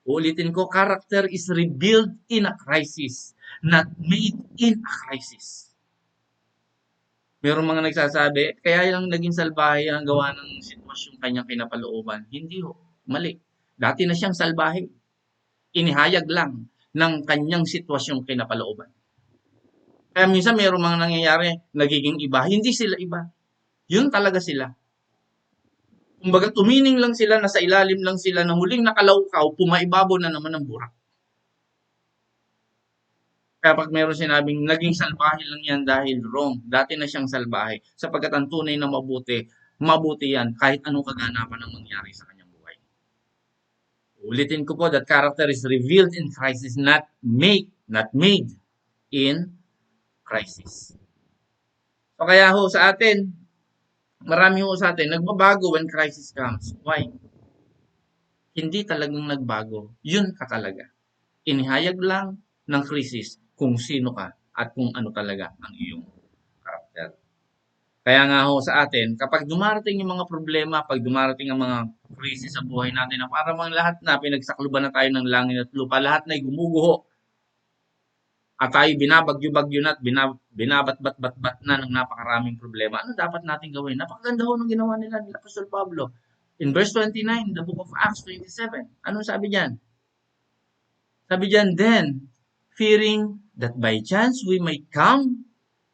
Uulitin ko, character is revealed in a crisis, not made in a crisis. Merong mga nagsasabi, kaya lang naging salbahe ang gawa ng sitwasyon kanyang kinapalooban. Hindi ho, mali. Dati na siyang salbahe. Inihayag lang ng kanyang sitwasyong kinapalooban. Kaya minsan mayroong mga nangyayari, nagiging iba. Hindi sila iba. Yun talaga sila. Kumbaga tumining lang sila, nasa ilalim lang sila, na muling nakalawkaw, pumaibabaw na naman ang burak. Kaya pag mayroong sinabing naging salbahe lang yan dahil wrong, dati na siyang salbahe, sapagkat ang tunay na mabuti yan kahit anong kaganapan ang mangyari sa kanyang buhay. Ulitin ko po, that character is revealed in crisis, not made in crisis. So kaya ho sa atin, marami ho sa atin, nagbabago when crisis comes. Why? Hindi talagang nagbago. Yun ka talaga. Inihayag lang ng krisis kung sino ka at kung ano talaga ang iyong karakter. Kaya nga ho sa atin, kapag dumarating yung mga problema, pag dumarating ang mga krisis sa buhay natin na parang mga lahat na pinagsakluban na tayo ng langit at lupa, lahat na gumuguho at tayo binabagyo-bagyo na at binabat-bat-bat-bat na ng napakaraming problema. Ano dapat natin gawin? Napakaganda ho ng ginawa nila Apostol Pablo. In verse 29, the book of Acts 27, anong sabi diyan? Sabi diyan, then, fearing that by chance we might come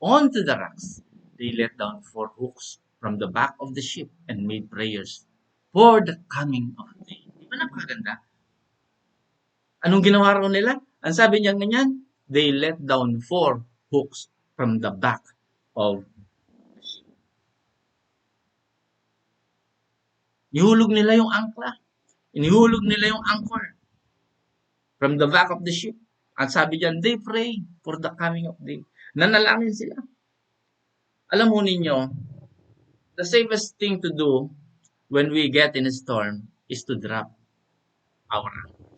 onto the rocks, they let down 4 hooks from the back of the ship and made prayers for the coming of day. Di ba napakaganda? Anong ginawa raw nila? Ang sabi niya ganyan, they let down 4 hooks from the back of the ship. Nihulog nila yung angkla. Inihulog nila yung anchor from the back of the ship. At sabi diyan, they pray for the coming of day. Nanalangin sila. Alam mo ninyo, the safest thing to do when we get in a storm is to drop our anchors.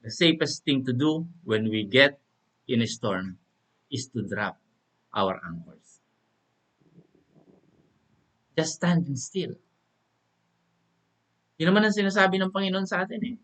The safest thing to do when we get in a storm is to drop our anchors. Just standing still. Yun naman ang sinasabi ng Panginoon sa atin eh.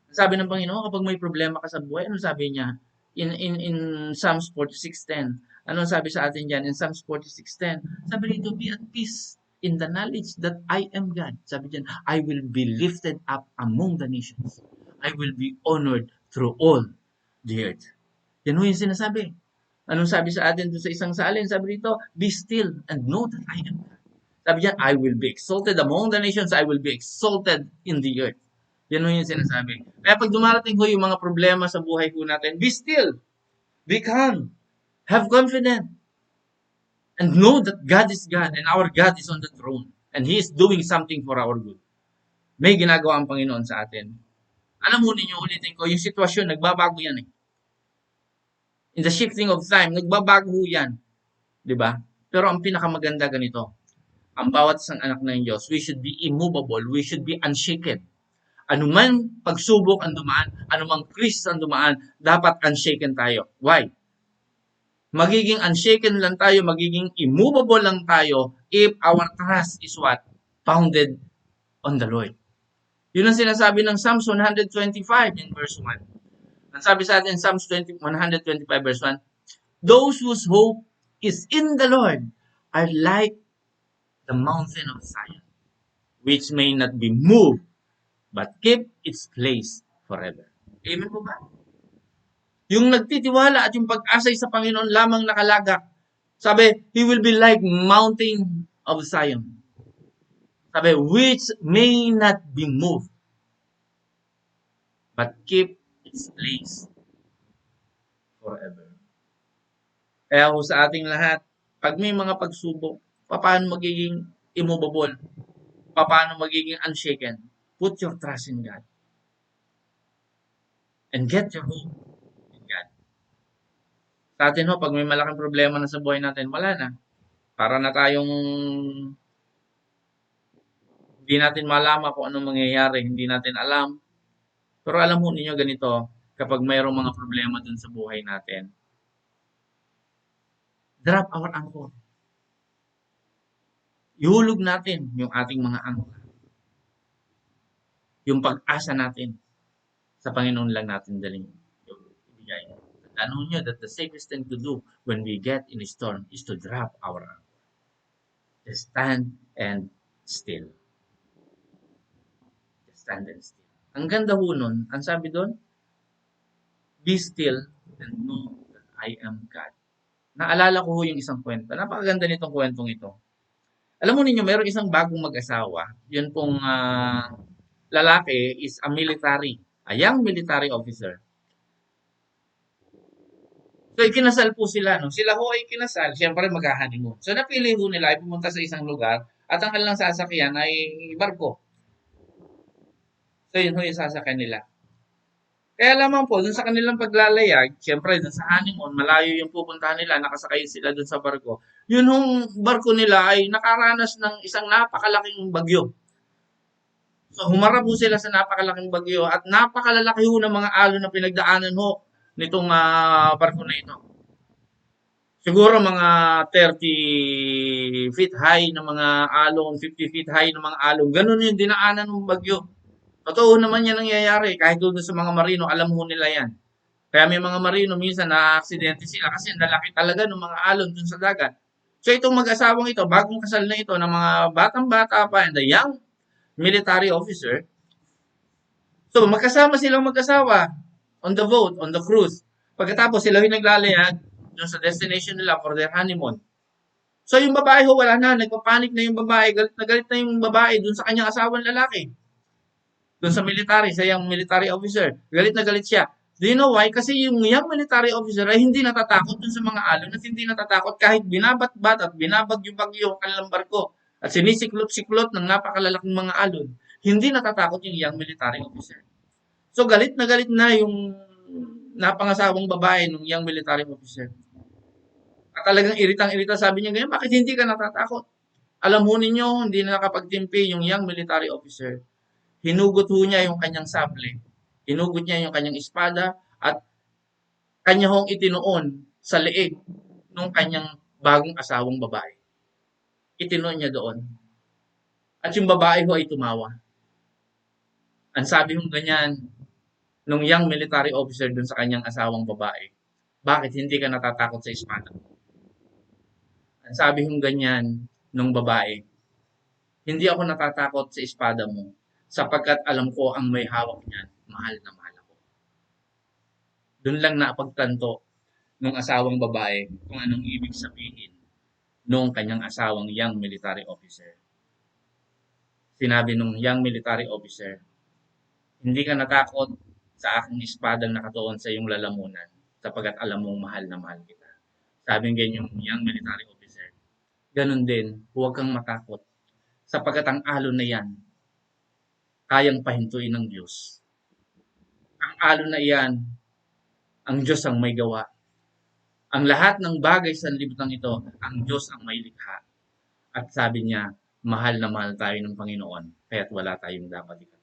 Sabi ng Panginoon, kapag may problema ka sa buhay, ano sabi niya? In Psalms 46:10. Ano sabi sa atin diyan in Psalms 46:10? Sabi rito, be at peace in the knowledge that I am God. Sabi diyan, I will be lifted up among the nations. I will be honored through all the earth. Yan ho yung sinasabi. Anong sabi sa atin doon sa isang salin? Sabi rito, be still and know that I am God. Sabi diyan, I will be exalted among the nations. I will be exalted in the earth. Yan ho yung sinasabi. Kaya pag dumarating ho yung mga problema sa buhay po natin, be still, be calm, have confidence, and know that God is God and our God is on the throne and He is doing something for our good. May ginagawa ang Panginoon sa atin. Alam mo ninyo, ulitin ko, yung sitwasyon, nagbabago yan eh. In the shifting of time, nagbabago yan. Diba? Pero ang pinakamaganda ganito, ang bawat isang anak ng Diyos, we should be immovable, we should be unshaken. Anumang pagsubok ang dumaan, anumang krisis ang dumaan, dapat unshaken tayo. Why? Magiging unshaken lang tayo, magiging immovable lang tayo if our trust is what? Founded on the Lord. Yun ang sinasabi ng Psalms 125 in verse 1. Ang sabi sa atin, Psalms 125 verse 1, those whose hope is in the Lord are like the mountain of Zion, which may not be moved but keep its place forever. Amen po ba? Yung nagtitiwala at yung pag-asay sa Panginoon lamang nakalagak. Sabi, He will be like mountain of Zion. Sabi, which may not be moved, but keep its place forever. Kaya ho sa ating lahat, pag may mga pagsubok, paano magiging immovable? Paano magiging unshaken? Put your trust in God. And get your hope in God. Sa atin ho, pag may malaking problema na sa buhay natin, wala na. Para na tayong hindi natin malaman kung anong mangyayari, hindi natin alam. Pero alam ho ninyo ganito, kapag mayroong mga problema dun sa buhay natin, drop our anchor. Ihulog natin yung ating mga anchor. Yung pag-asa natin sa Panginoon lang natin daling ibigay. Tandaan nyo that the safest thing to do when we get in a storm is to drop our anchor. Just stand and still. Just stand and still. Ang ganda ho nun, ang sabi doon, be still and know that I am God. Naalala ko ho yung isang kwento. Napakaganda nitong kwentong ito. Alam mo ninyo, mayroong isang bagong mag-asawa. Yun pong lalaki is a military, a young military officer. So, ikinasal po sila. No? Sila ho ay kinasal. Siyempre, mag-honeymoon. So, napili ho nila ay pumunta sa isang lugar at ang kanilang sasakyan ay barko. So, yun ho yung sasakyan nila. Kaya lamang po, dun sa kanilang paglalayag, siyempre, dun sa honeymoon, malayo yung pupuntahan nila, nakasakay sila dun sa barko. Yun hong barko nila ay nakaranas ng isang napakalaking bagyo. So, humarap po sila sa napakalaking bagyo at napakalalaki ho ng mga alon na pinagdaanan ho nitong barko na ito. Siguro mga 30 feet high na mga alon, 50 feet high na mga alon. Ganun yung dinaanan ng bagyo. Totoo naman yan nangyayari. Kahit doon sa mga marino, alam ho nila yan. Kaya may mga marino minsan na-aksidente sila kasi lalaki talaga ng mga alon dun sa dagat. So itong mag-asawang ito, bagong kasal na ito ng mga batang-bata pa and the young military officer. So magkasama silang mag-asawa on the boat, on the cruise. Pagkatapos sila yung naglalayag dun sa destination nila for their honeymoon. So yung babae ho, wala na, nagpapanik na yung babae, galit na yung babae dun sa kanyang asawang lalaki. Dun sa military, sa young military officer. Galit na galit siya. Do you know why? Kasi yung young military officer ay hindi natatakot dun sa mga alon at hindi natatakot kahit binabat-bat at binabagyo-bagyo ang kanilang barko at sinisiklot-siklot ng napakalalaking mga alon. Hindi natatakot yung young military officer. So galit na yung napangasawang babae ng young military officer. At talagang iritang-irita sabi niya ganyan, bakit hindi ka natatakot? Alam ho ninyo, hindi na nakapagtimpi yung young military officer. Hinugot ho niya yung kanyang sable. Hinugot niya yung kanyang espada at kanya hong itinuon sa leeg ng kanyang bagong asawang babae. Itinuon niya doon. At yung babae ho ay tumawa. Ang sabi hong ganyan nung young military officer dun sa kanyang asawang babae, bakit hindi ka natatakot sa espada? Ang sabi hong ganyan nung babae, hindi ako natatakot sa espada mo sapagkat alam ko ang may hawak niyan, mahal na mahal ako. Doon lang napagtanto nung asawang babae kung anong ibig sabihin nung kanyang asawang young military officer. Sinabi nung young military officer, hindi ka natakot sa aking espadang nakatuon sa iyong lalamunan sapagkat alam mong mahal na mahal kita. Sabi ng ganyang young military officer, ganun din, huwag kang matakot sapagkat ang alon na yan, kayang pahintuin ng Diyos. Ang alon na iyan, ang Diyos ang may gawa. Ang lahat ng bagay sa libutan ito, ang Diyos ang may likha. At sabi niya, mahal na mahal tayo ng Panginoon, kaya't wala tayong dapat ikaw.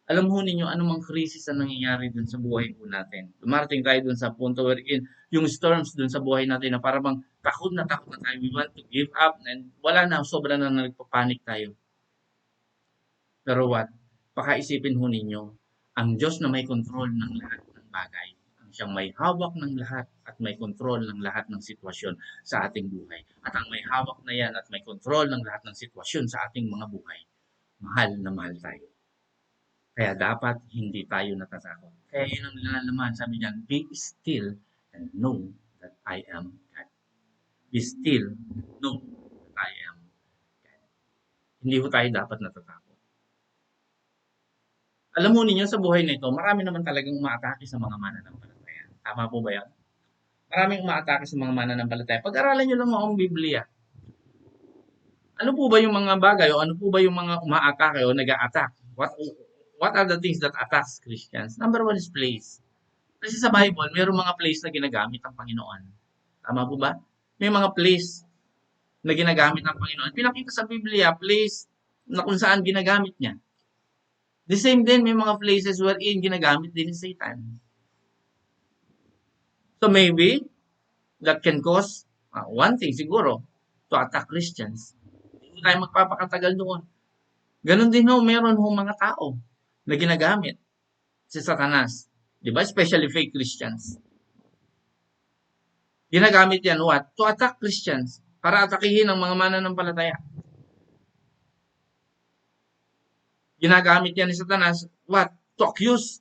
Alam ho ninyo, anumang krisis na nangyayari dun sa buhay po natin. Dumarating tayo dun sa punto wherein yung storms dun sa buhay natin na parang takot na tayo. We want to give up and wala na, sobra na nagpapanik tayo. Pero what? Pakaisipin ho ninyo, ang Diyos na may kontrol ng lahat ng bagay, ang siyang may hawak ng lahat at may kontrol ng lahat ng sitwasyon sa ating buhay. At ang may hawak na yan at may kontrol ng lahat ng sitwasyon sa ating mga buhay, mahal na mahal tayo. Kaya dapat hindi tayo natatakot. Kaya yun ang nilalaman. Sabi niyan, be still and know that I am God. Be still and know that I am God. Hindi ho tayo dapat natatakot. Alam mo ninyo, sa buhay na ito, marami naman talagang umaatake sa mga mananampalataya. Tama po ba yan? Maraming umaatake sa mga mananampalataya. Pag-aralan nyo lang ang Biblia. Ano po ba yung mga bagay o ano po ba yung mga umaatake o nag-a-attack? What are the things that attacks Christians? Number one is place. Kasi sa Bible, mayroong mga place na ginagamit ang Panginoon. Tama po ba? May mga place na ginagamit ng Panginoon. Pinakita sa Biblia, place na kung saan ginagamit niya. The same din, may mga places wherein ginagamit din ni Satan. So maybe, that can cause, one thing siguro, to attack Christians. Hindi tayo magpapakatagal doon. Ganon din ho, meron ho mga tao na ginagamit si Satanas. Diba? Especially fake Christians. Ginagamit yan, what? To attack Christians. Para atakihin ang mga mananampalataya. Ginagamit yan ni Satanas, what? To accuse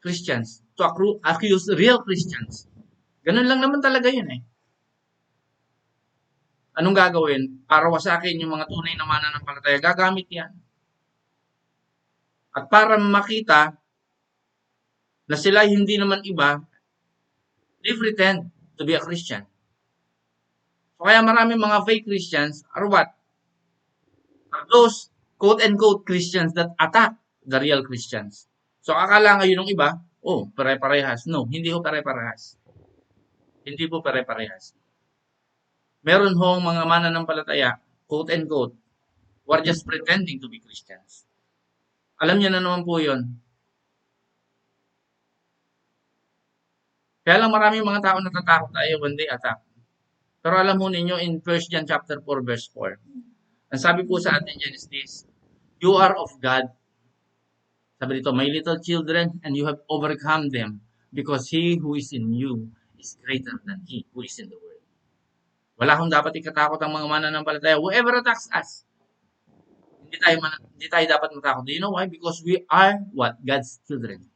Christians. To accuse real Christians. Ganun lang naman talaga yun eh. Anong gagawin? Para wasakin yung mga tunay na mananampalataya, gagamit yan. At para makita na sila hindi naman iba, they pretend to be a Christian. So kaya marami mga fake Christians are what? Are those quote-unquote Christians that attack the real Christians. So akala ngayon ng iba, oh, pare-parehas. No, hindi ho pare-parehas. Hindi po pare-parehas. Meron hong mga mananampalataya, quote-unquote, who are just pretending to be Christians. Alam niyo na naman po yun. Kaya lang maraming mga tao natatakot tayo when they attack. Pero alam mo ninyo in 1 John chapter 4 verse 4, ang sabi po sa atin dyan is this, you are of God. Sabi dito, my little children, and you have overcome them, because he who is in you is greater than he who is in the world. Wala akong dapat ikatakot ang mga mananampalataya. Whoever attacks us, hindi tayo dapat matakot. Do you know why? Because we are what? God's children.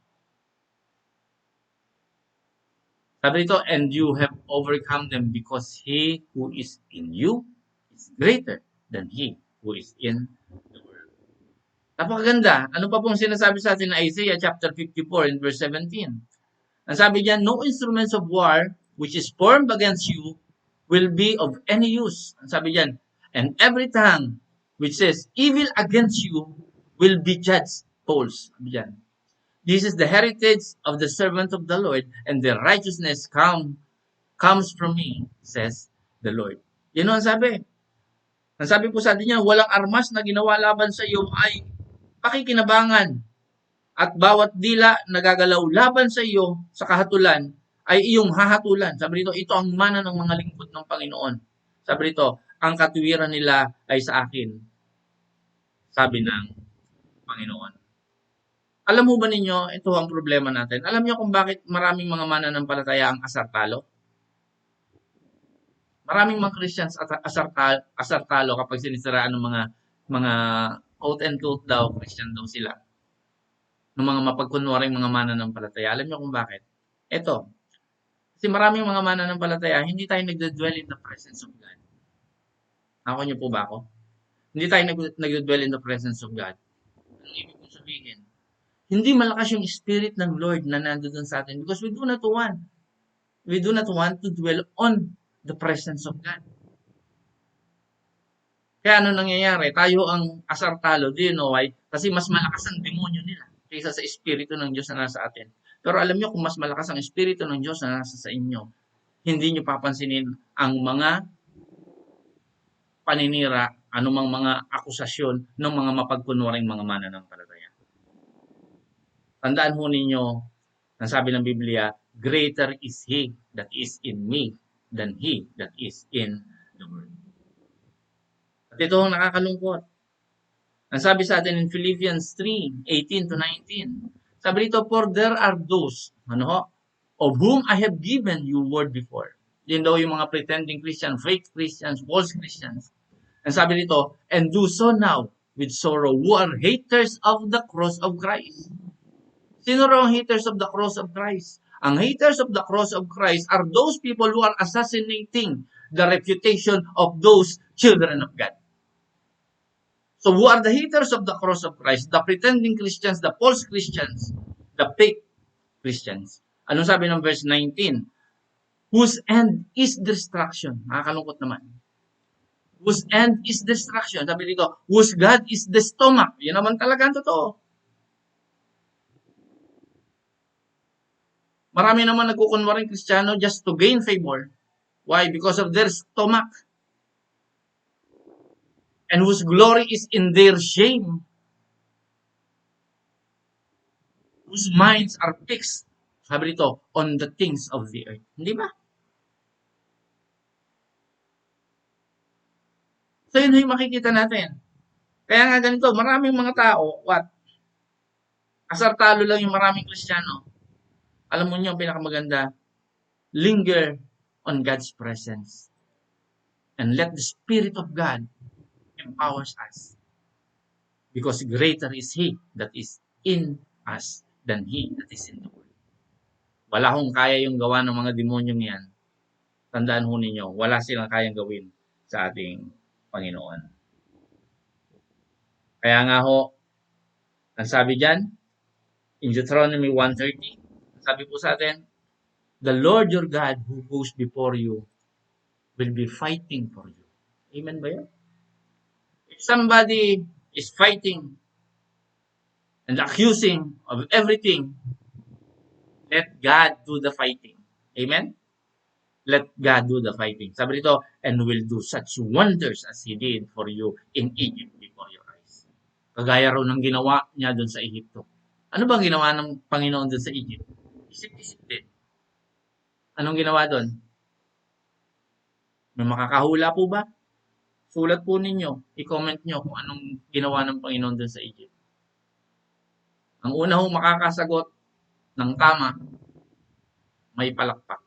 Sabi dito, and you have overcome them because he who is in you is greater than he who is in the world. Napakaganda. Ano pa pong sinasabi sa atin na Isaiah chapter 54 in verse 17? Ang sabi diyan, no instruments of war which is formed against you will be of any use. Ang sabi diyan, and every tongue which says evil against you will be judged false. Sabi diyan, this is the heritage of the servant of the Lord, and their righteousness comes from me, says the Lord. Yan ang sabi. Ang sabi po sa atin niya, walang armas na ginawa laban sa iyo ay pakikinabangan. At bawat dila na gagalaw laban sa iyo sa kahatulan ay iyong hahatulan. Sabi dito, ito ang mana ng mga lingkod ng Panginoon. Sabi dito, ang katuwiran nila ay sa akin. Sabi ng Panginoon. Alam mo ba ninyo, ito ang problema natin. Alam niyo kung bakit maraming mga mananampalataya ang asartalo? Maraming mga Christians asartalo kapag sinisiraan ng mga quote and quote daw, Christian daw sila. Ng mga mapagkunwaring mga mananampalataya. Alam niyo kung bakit? Ito. Kasi maraming mga mananampalataya, hindi tayo nagdadwell in the presence of God. Ako niyo po ba ako? Hindi tayo nagdadwell in the presence of God. Anong ibig kong sabihin? Hindi malakas yung spirit ng Lord na nandoon sa atin because we do not want to dwell on the presence of God. Kaya ano nangyayari? Tayo ang asartalo. Do you know why? Kasi mas malakas ang demonyo nila kaysa sa espiritu ng Diyos na nasa atin. Pero alam nyo, kung mas malakas ang espiritu ng Diyos na nasa sa inyo, hindi nyo papansinin ang mga paninira, anumang mga akusasyon ng mga mapagkunwaring mga mananampalataya. Tandaan ho ninyo, ang sabi ng Biblia, greater is He that is in me than He that is in the world. At ito ang nakakalungkot. Ang sabi sa atin in Philippians 3:18 to 19, sabi dito, for there are those, of whom I have given you word before. Yun daw yung mga pretending Christians, fake Christians, false Christians. Ang sabi dito, and do so now with sorrow, who are haters of the cross of Christ. Sino raw ang haters of the cross of Christ? Ang haters of the cross of Christ are those people who are assassinating the reputation of those children of God. So who are the haters of the cross of Christ? The pretending Christians, the false Christians, the fake Christians. Anong sabi ng verse 19? Whose end is destruction. Nakakalungkot naman. Whose end is destruction. Sabi dito, whose God is the stomach. Yan naman talaga ang totoo. Marami naman nagkukunwaring Kristiyano just to gain favor. Why? Because of their stomach. And whose glory is in their shame. Whose minds are fixed, sabi dito, on the things of the earth. Hindi ba? So yun yung makikita natin. Kaya nga ganito, maraming mga tao, asartalo lang yung maraming Kristiyano. Alam mo niyo ang pinakamaganda, linger on God's presence. And let the Spirit of God empowers us. Because greater is He that is in us than He that is in the world. Wala hong kaya yung gawa ng mga demonyong yan. Tandaan ho ninyo, wala silang kayang gawin sa ating Panginoon. Kaya nga ho, ang sabi dyan, in Deuteronomy 1:30, sabi po sa atin, the Lord your God who goes before you will be fighting for you. Amen ba yun? If somebody is fighting and accusing of everything, let God do the fighting. Amen? Let God do the fighting. Sabi dito, and will do such wonders as He did for you in Egypt before your eyes. Kagaya raw ng ginawa niya doon sa Egypto. Ano bang ginawa ng Panginoon doon sa Egypt? Isip-isip din. Anong ginawa doon? May makakahula po ba? Sulat po ninyo, i-comment nyo kung anong ginawa ng Panginoon dun sa Egypt. Ang una hong makakasagot ng tama, may palakpak.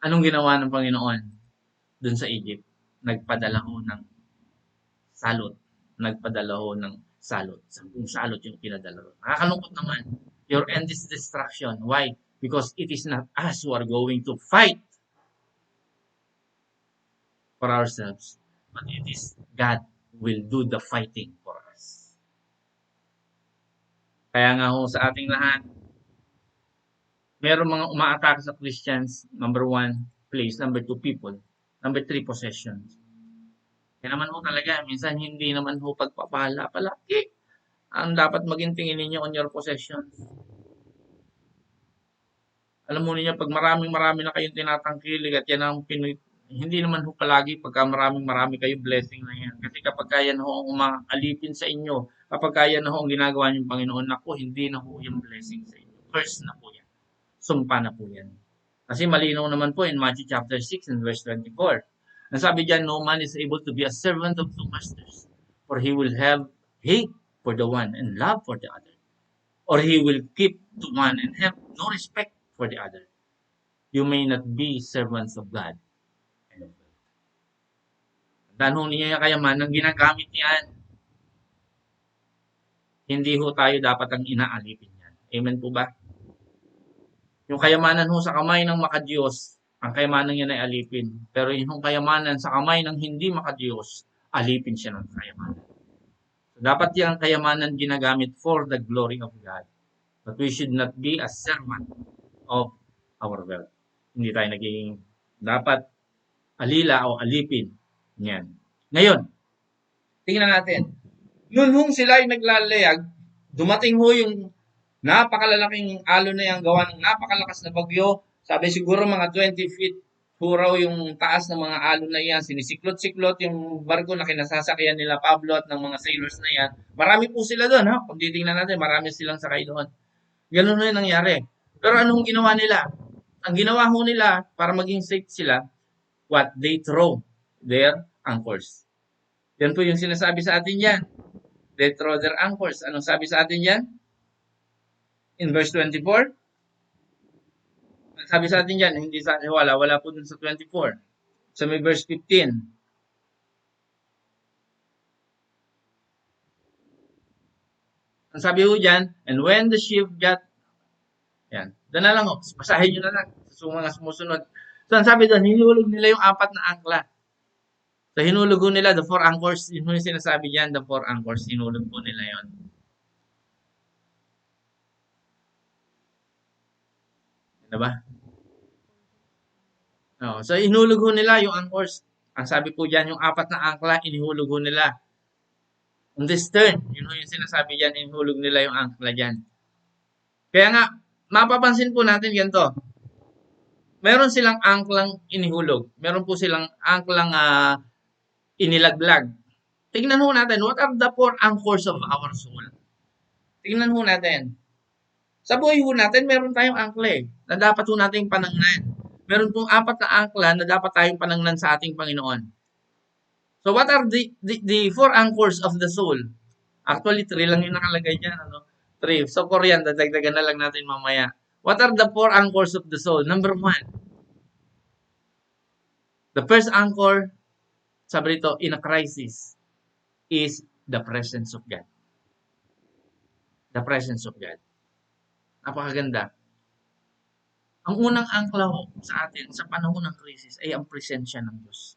Anong ginawa ng Panginoon dun sa Egypt? Nagpadala ho ng salot. Nagpadala ho ng salot. 10 salot yung pinadala ho. Nakakalungkot naman. Your end is destruction. Why? Because it is not us who are going to fight for ourselves, but it is God who will do the fighting for us. Kaya nga ho sa ating lahat, meron mga umaatake sa Christians. Number 1, place. Number 2, people. Number 3, possessions. Kaya naman ho talaga, minsan hindi naman ho pagpapala palagi ang dapat maging tingin ninyo on your possessions. Alam mo niyo, pag marami na kayong tinatangkilik at yan ang hindi naman ho palagi pagka marami kayo, blessing na yan. Kasi kapag kaya na ho ang umakalipin sa inyo, kapag kaya na ho ang ginagawa niyong Panginoon, naku, hindi na ho yung blessing sa inyo. Curse na po yan. Sumpa na po yan. Kasi malinaw naman po in Matthew chapter 6 and verse 24. Nasabi diyan, no man is able to be a servant of two masters, for he will have hate for the one and love for the other, or he will keep to one and have no respect for the other. You may not be servants of God and of God. Tandaan niyo yung kayamanan, ginagamit niyan. Hindi ho tayo dapat ang inaalipin yan. Amen po ba? Yung kayamanan ho sa kamay ng makadiyos, ang kayamanan niya ay alipin. Pero yung kayamanan sa kamay ng hindi makadiyos, alipin siya ng kayamanan. So, dapat yung kayamanan ginagamit for the glory of God. But we should not be a servant of our wealth. Hindi tayo naging dapat alila o alipin. Yan. Ngayon, tingnan natin. Noon sila ay naglalayag, dumating ho yung napakalalaking alon na yung gawa ng napakalakas na bagyo. Sabi siguro mga 20 feet ho raw yung taas ng mga alon na yan. Sinisiklot-siklot yung barko na kinasasakyan nila Pablo at ng mga sailors na yan. Marami po sila doon. Ha? Kung titingnan natin, marami silang sakay doon. Ganun na yung nangyari. Pero anong ginawa nila? Ang ginawa ho nila para maging safe sila, what? They throw their anchors. Yan po yung sinasabi sa atin yan. They throw their anchors. Anong sabi sa atin yan? In verse 24, sabi sa atin dyan, hindi sa atin wala po dun sa 24. So may verse 15. Ang sabi ho dyan, and when the ship got, yan, doon na lang ho, basahin nyo na lang sa mga sumusunod. So ang sabi doon, hinulog nila yung 4 na angkla. So hinulog ho nila, the 4 anchors, yun yung sinasabi dyan, the 4 anchors, hinulog po nila yon. Diba? Oh, so inulog ho nila yung anchors. Ang sabi po diyan, yung 4 na angkla, inihulog ho nila. On this turn, yun yung sinasabi diyan, inihulog nila yung angkla diyan. Kaya nga, mapapansin po natin ganito. Meron silang angklang inihulog. Meron po silang angklang inilaglag. Tingnan ho natin, what are the 4 anchors of our soul? Tingnan ho natin. Sa buhay ho natin, meron tayong angkla na dapat ho nating panangnan. Meron pong 4 na angkla na dapat tayong panangnan sa ating Panginoon. So what are the 4 anchors of the soul? Actually, 3 lang yung nakalagay dyan. 3. So, Korean, dadagdagan na lang natin mamaya. What are the 4 anchors of the soul? Number 1. The first anchor, sabi rito, in a crisis, is the presence of God. The presence of God. Napakaganda. Ang unang angkla ho sa atin sa panahon ng krisis ay ang presensya ng Diyos.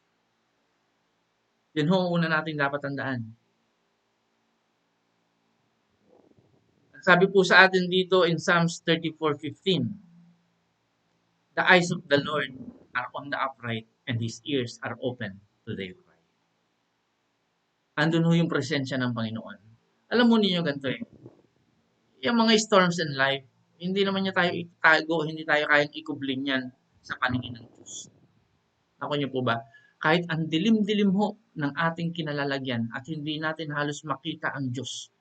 Yan ho ang una natin dapat tandaan. Sabi po sa atin dito in Psalms 34:15, the eyes of the Lord are on the upright and His ears are open to their cry. Andun ho yung presensya ng Panginoon. Alam mo ninyo ganito yung mga storms in life, hindi naman niya tayo itago, hindi tayo kayang ikubling yan sa paningin ng Diyos. Ako niyo po ba? Kahit ang dilim-dilim ho ng ating kinalalagyan at hindi natin halos makita ang Diyos,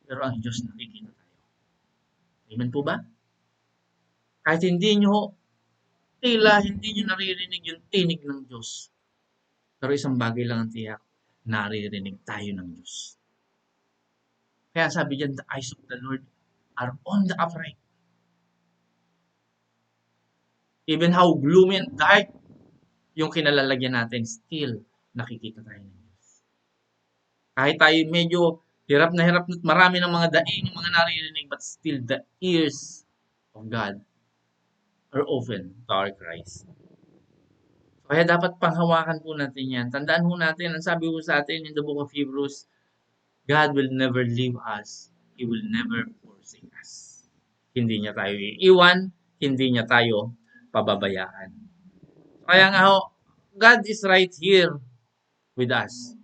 pero ang Diyos nakikita tayo. Amen po ba? Kahit hindi nyo tila hindi nyo naririnig yung tinig ng Diyos. Pero isang bagay lang ang tiyak, naririnig tayo ng Diyos. Kaya sabi diyan, the eyes of the Lord are on the upright. Even how gloomy and dark yung kinalalagyan natin, still nakikita tayo ng Diyos. Kahit tayo medyo hirap na marami ng mga daing, yung mga naririnig, but still the ears of God are open to our cries. Kaya dapat panghawakan po natin yan. Tandaan po natin, ang sabi po sa atin in the book of Hebrews, God will never leave us. He will never forsake us. Hindi niya tayo iiwan, hindi niya tayo pababayaan. Kaya nga ho, God is right here with us.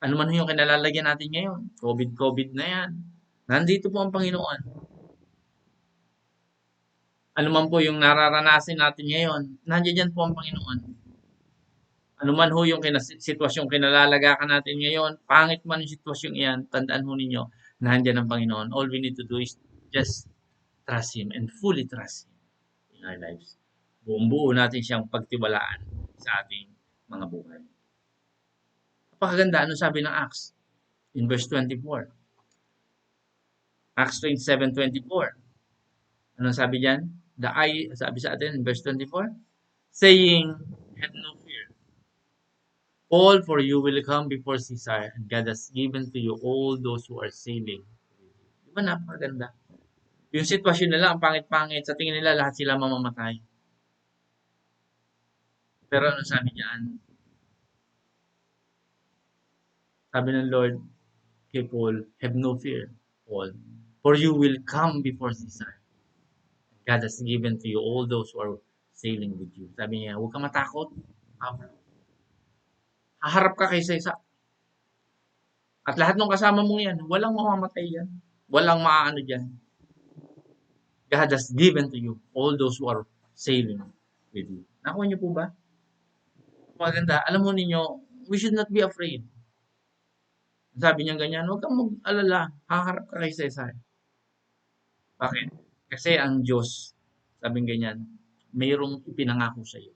Ano man yung kinalalagyan natin ngayon, COVID na yan. Nandito po ang Panginoon. Ano man po yung nararanasin natin ngayon, nandiyan po ang Panginoon. Ano man ho yung sitwasyong kinalalagakan natin ngayon, pangit man yung sitwasyong iyan, tandaan ho ninyo, nandiyan ang Panginoon. All we need to do is just trust Him and fully trust Him in our lives. Buong buo natin siyang pagtiwalaan sa ating mga buhay. Napakaganda, ano sabi ng Acts? In verse 24. Acts 27:24. Ano sabi diyan? Sabi sa atin in verse 24, saying, have no fear. All for you will come before Caesar, and God has given to you all those who are sailing. Di ba napakaganda? Yung sitwasyon nila, ang pangit-pangit. Sa tingin nila, lahat sila mamamatay. Pero ano sabi diyan? Sabi ng Lord kay Paul, have no fear, Paul. For you will come before Caesar. God has given to you all those who are sailing with you. Sabi niya, huwag ka matakot. Haharap ka kay Caesar. At lahat ng kasama mong yan, walang mamamatay yan. Walang maaano dyan. God has given to you all those who are sailing with you. Nakuha niyo po ba? Maganda. Alam mo ninyo, we should not be afraid. Sabi niya ganyan, huwag kang mag-alala. Haharap ka kay Caesar. Bakit? Kasi ang Diyos, sabing ganyan, mayroong ipinangako sa iyo.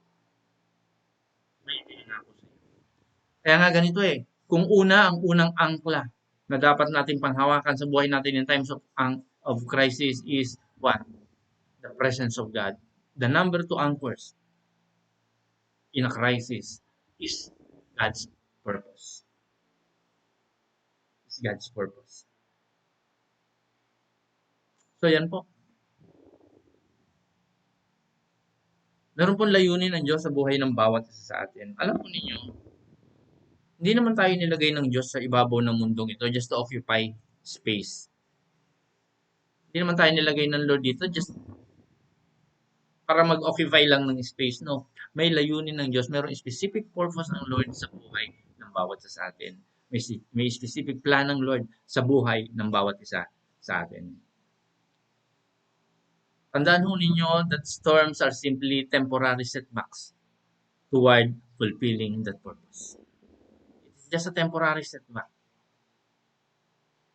May ipinangako sa iyo. Kaya nga ganito eh, kung ang unang angkla na dapat nating panghawakan sa buhay natin in times of crisis is what? The presence of God. The number 2 anchors in a crisis is God's purpose. It's God's purpose. So yan po. Meron pong layunin ng Diyos sa buhay ng bawat isa sa atin. Alam po ninyo, hindi naman tayo nilagay ng Diyos sa ibabaw ng mundong ito just to occupy space. Hindi naman tayo nilagay ng Lord dito just para mag-occupy lang ng space. No. May layunin ng Diyos. Mayroong specific purpose ng Lord sa buhay ng bawat isa sa atin. May specific plan ng Lord sa buhay ng bawat isa sa atin. Tandaan ho ninyo that storms are simply temporary setbacks toward fulfilling that purpose. It's just a temporary setback.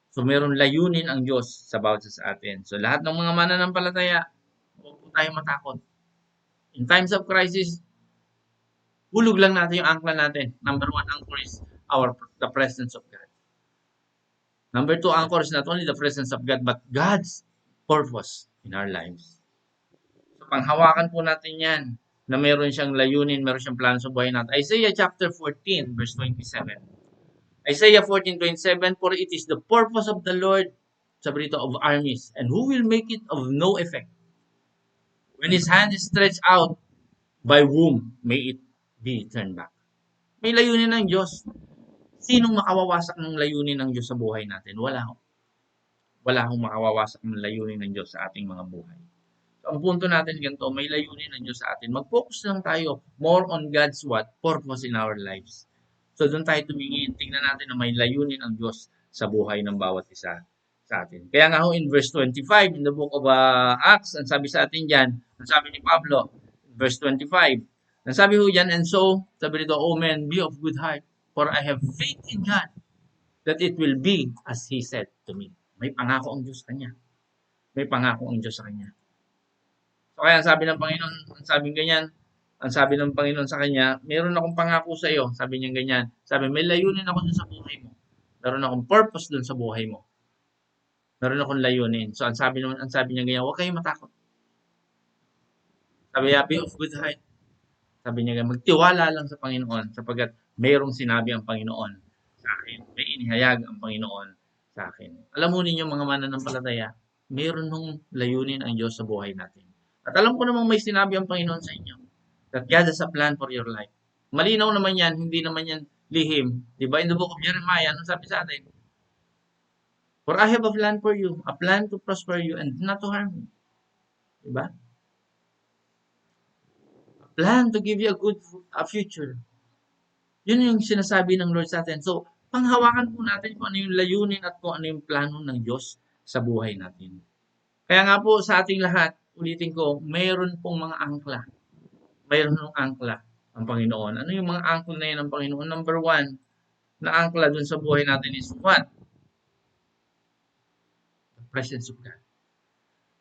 So, meron layunin ang Diyos sa bawat isa sa atin. So, lahat ng mga mananampalataya, huwag po tayo matakot. In times of crisis, hulog lang natin yung angkla natin. Number 1 anchor is the presence of God. Number 2 anchor is not only the presence of God, but God's purpose in our lives. So, panghawakan po natin yan na meron siyang layunin, meron siyang plano sa buhay natin. Isaiah chapter 14, verse 27. Isaiah 14:27, for it is the purpose of the Lord, sabi rito, of armies, and who will make it of no effect? When His hand is stretched out, by whom may it be turned back? May layunin ng Diyos. Sinong makawawasak ng layunin ng Diyos sa buhay natin? Wala. Wala akong makawawasak ng layunin ng Diyos sa ating mga buhay. So, ang punto natin ganito, may layunin ng Diyos sa atin. Mag-focus lang tayo more on God's what? Purpose in our lives. So, doon tayo tumingin. Tingnan natin na may layunin ang Diyos sa buhay ng bawat isa sa atin. Kaya nga ho, in verse 25, in the book of Acts, ang sabi sa atin dyan, ang sabi ni Pablo, verse 25, ang sabi ho dyan, and so, sabi rito, O men, be of good heart, for I have faith in God, that it will be as He said to me. May pangako ang Diyos sa kanya. May pangako ang Diyos sa kanya. So, kaya sabi ng Panginoon, ang sabing ganyan, Ang sabi ng Panginoon sa kanya, meron akong pangako sa iyo. Sabi niya ganyan. Sabi, may layunin ako dun sa buhay mo. Meron akong purpose dun sa buhay mo. Meron akong layunin. So, ang sabi niya ganyan, huwag kayong matakot. Sabi niya, be of good heart. Sabi niya ganyan, magtiwala lang sa Panginoon sapagkat mayroong sinabi ang Panginoon sa akin. May inihayag ang Panginoon sa akin. Alam mo ninyo mga mananampalataya, mayroon nung layunin ang Diyos sa buhay natin. At alam ko namang may sinabi ang Panginoon sa inyo. That God has a plan for your life. Malinaw naman yan, hindi naman yan lihim. Diba? In the book of Jeremiah, ano sabi sa atin? For I have a plan for you, a plan to prosper you and not to harm you. Diba? A plan to give you a future. Yun yung sinasabi ng Lord sa atin. So, panghawakan po natin kung ano yung layunin at kung ano yung plano ng Diyos sa buhay natin. Kaya nga po sa ating lahat, ulitin ko, mayroon pong mga angkla. Mayroon ng angkla ang Panginoon. Ano yung mga angkla na yun ng Panginoon? Number one, na angkla dun sa buhay natin is what? The presence of God.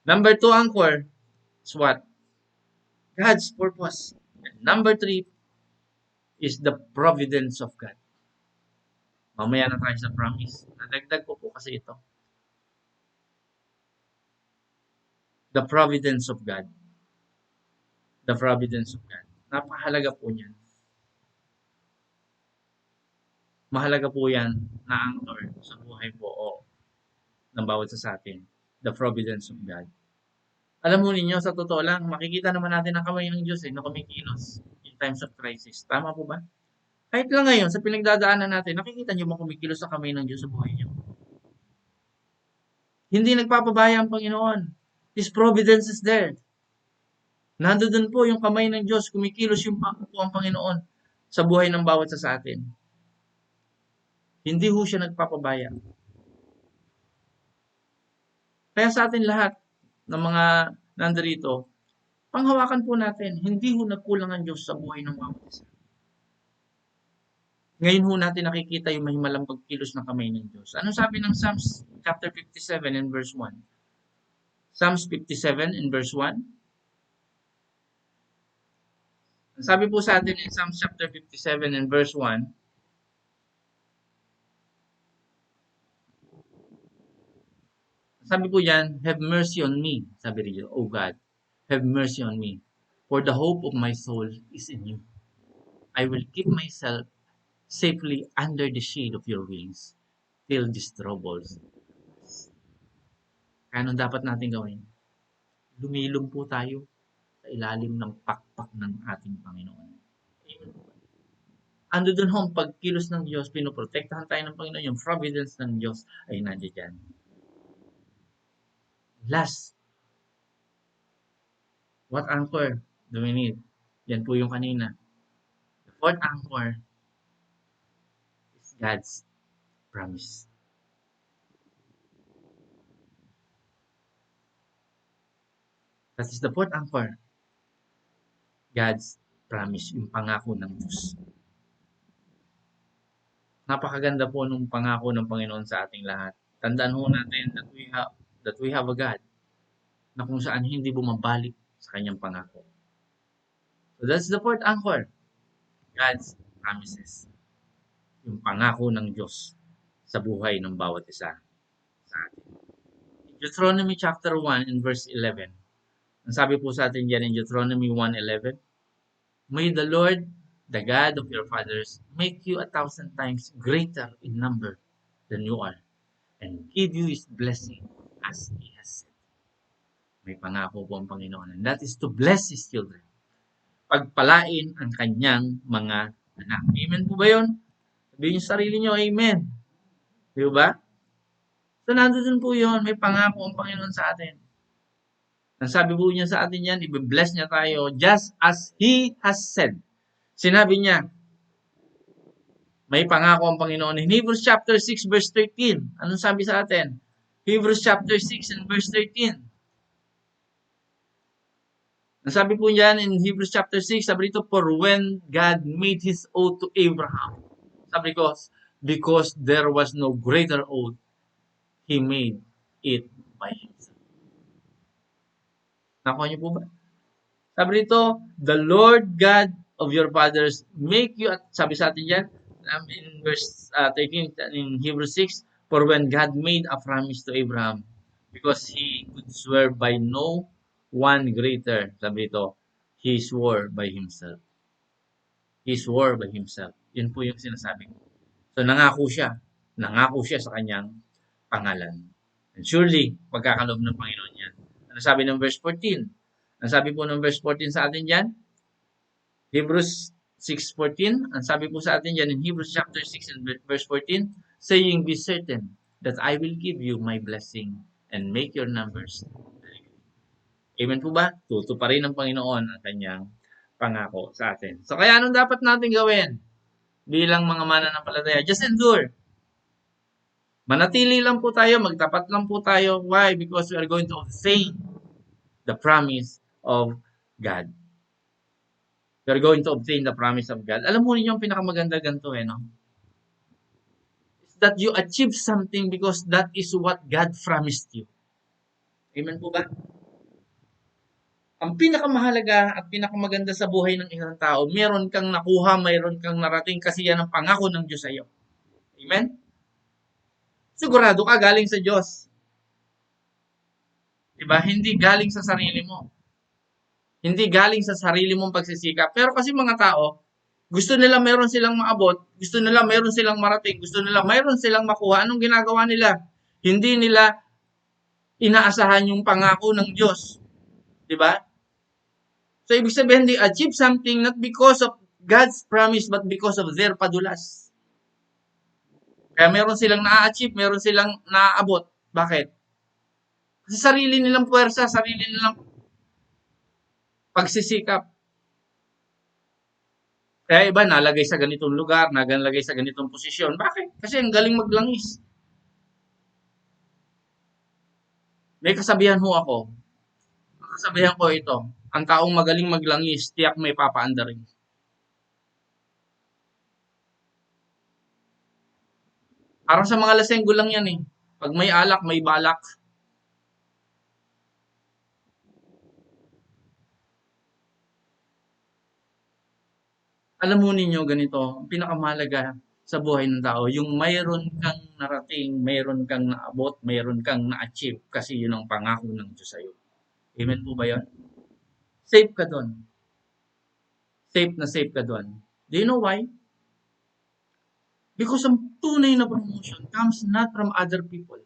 Number two anchor is what? God's purpose. And number three is the providence of God. Mamaya na tayo sa promise. Nadagdag ko po kasi ito. The providence of God. The providence of God. Napakahalaga po niyan. Mahalaga po yan na anchor sa buhay po o ng bawat sa atin. The providence of God. Alam mo ninyo, sa totoo lang, makikita naman natin ang kamay ng Diyos na kumikilos in times of crisis. Tama po ba? Kahit lang ngayon, sa pinagdadaanan natin, nakikita niyo ba kumikilos sa kamay ng Diyos sa buhay niyo? Hindi nagpapabaya ang Panginoon. His providence is there. Nandoon po yung kamay ng Diyos, kumikilos yung po ang Panginoon sa buhay ng bawat sa atin. Hindi ho siya nagpapabaya. Kaya sa atin lahat ng mga nandarito, panghawakan po natin, hindi ho nagkulang ang Diyos sa buhay ng bawat isa. Ngayon ho natin nakikita yung mahimalang pagkilos ng kamay ng Diyos. Ano sabi ng Psalms chapter 57 and verse 1? Psalms 57 and verse 1. Sabi po sa atin in Psalms chapter 57 and verse 1, sabi po yan, have mercy on me. Sabi rin, O God, have mercy on me. For the hope of my soul is in you. I will keep myself safely under the shade of your wings till these troubles. Kaya anong dapat natin gawin? Lumilom po tayo sa ilalim ng pakpak ng ating Panginoon. Amen. Ando dun ho, pagkilos ng Diyos, pinoprotektahan tayo ng Panginoon, yung providence ng Diyos ay nandiyan. Last, what anchor do we need? Yan po yung kanina. The fourth anchor is God's promise. That is the fourth anchor. God's promise, yung pangako ng Diyos. Napakaganda po nung pangako ng Panginoon sa ating lahat. Tandaan ho natin that we have a God na kung saan hindi bumabalik sa kanyang pangako. So that's the fourth anchor. God's promises. Yung pangako ng Diyos sa buhay ng bawat isa sa atin. In Deuteronomy chapter 1 and verse 11, ang sabi po sa atin dyan in Deuteronomy 1:11, may the Lord, the God of your fathers, make you 1,000 times greater in number than you are, and give you His blessing as He has said. May pangako po ang Panginoon, and that is to bless His children. Pagpalain ang kanyang mga anak. Amen po ba yun? Sabihin yung sarili nyo, amen. Di ba? So, nandun po yun. May pangako ang Panginoon sa atin. Ang sabi po niya sa atin yan, i-bless niya tayo just as He has said. Sinabi niya, may pangako ang Panginoon. In Hebrews chapter 6 verse 13, anong sabi sa atin? Hebrews chapter 6 and verse 13. Ang sabi po niyan in Hebrews chapter 6, sabi dito, for when God made His oath to Abraham, sabi ko, because there was no greater oath, He made it by Himself. Nakuha niyo po ba? Sabi dito, the Lord God of your fathers make you, at sabi sa atin dyan, in verse 13 in Hebrews 6, for when God made a promise to Abraham, because he could swear by no one greater, sabi dito, he swore by himself. He swore by himself. Yun po yung sinasabi ko. So nangako siya. Nangako siya sa kanyang pangalan. And surely, pagkakaloob ng Panginoon yan. Ano sabi ng verse 14? Ang sabi po ng verse 14 sa atin dyan, Hebrews 6:14, ang sabi po sa atin dyan in Hebrews chapter 6 and verse 14, saying, be certain that I will give you my blessing and make your numbers very great. Amen po ba? Tutuparin ng Panginoon ang kanyang pangako sa atin. So kaya anong dapat natin gawin bilang mga mananampalataya? Just endure. Manatili lang po tayo, magtapat lang po tayo. Why? Because we are going to obtain the promise of God. We are going to obtain the promise of God. Alam mo ninyo yung pinakamaganda ganito no? Is that you achieve something because that is what God promised you. Amen po ba? Ang pinakamahalaga at pinakamaganda sa buhay ng isang tao, meron kang nakuha, mayroon kang narating kasi yan ang pangako ng Diyos sa iyo. Amen? Sigurado ka galing sa Diyos. Diba? Hindi galing sa sarili mo. Hindi galing sa sarili mong pagsisikap. Pero kasi mga tao, gusto nila mayroon silang maabot, gusto nila mayroon silang marating, gusto nila mayroon silang makuha. Anong ginagawa nila? Hindi nila inaasahan yung pangako ng Diyos. Diba? So, ibig sabihin, they achieve something not because of God's promise, but because of their padulas. Kaya meron silang na-achieve, meron silang naaabot. Bakit? Kasi sarili nilang puwersa, sarili nilang pagsisikap. Kaya iba nalagay sa ganitong lugar, nalagay sa ganitong posisyon. Bakit? Kasi ang galing maglangis. May kasabihan ho ako. Ang kasabihan ko ito, ang taong magaling maglangis, tiyak may papaandarin. Parang sa mga lasenggo lang yan eh. Pag may alak, may balak. Alam mo ninyo ganito, ang pinakamahalaga sa buhay ng tao, yung mayroon kang narating, mayroon kang naabot, mayroon kang na-achieve kasi yun ang pangako ng Diyos sa'yo. Amen po ba yun? Safe ka doon. Safe ka doon. Do you know why? Because ang tunay na promotion comes not from other people.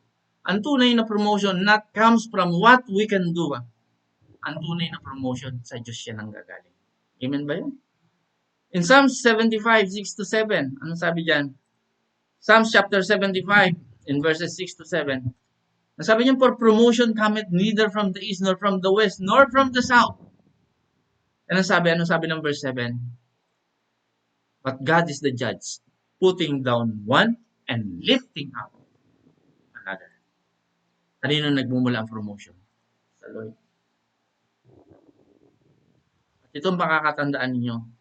Ang tunay na promotion not comes from what we can do. Ang tunay na promotion sa Diyos yan ang gagaling. Amen ba yun? In Psalms 75, 6 to 7, ano sabi dyan? Psalms chapter 75, in verses 6 to 7. Ang sabi niya, for promotion cometh neither from the east, nor from the west, nor from the south. Ano sabi ng verse 7? But God is the judge, putting down one and lifting up another. Kanino nagmumula ang promotion? Sa Lord. At itong makakatandaan ninyo,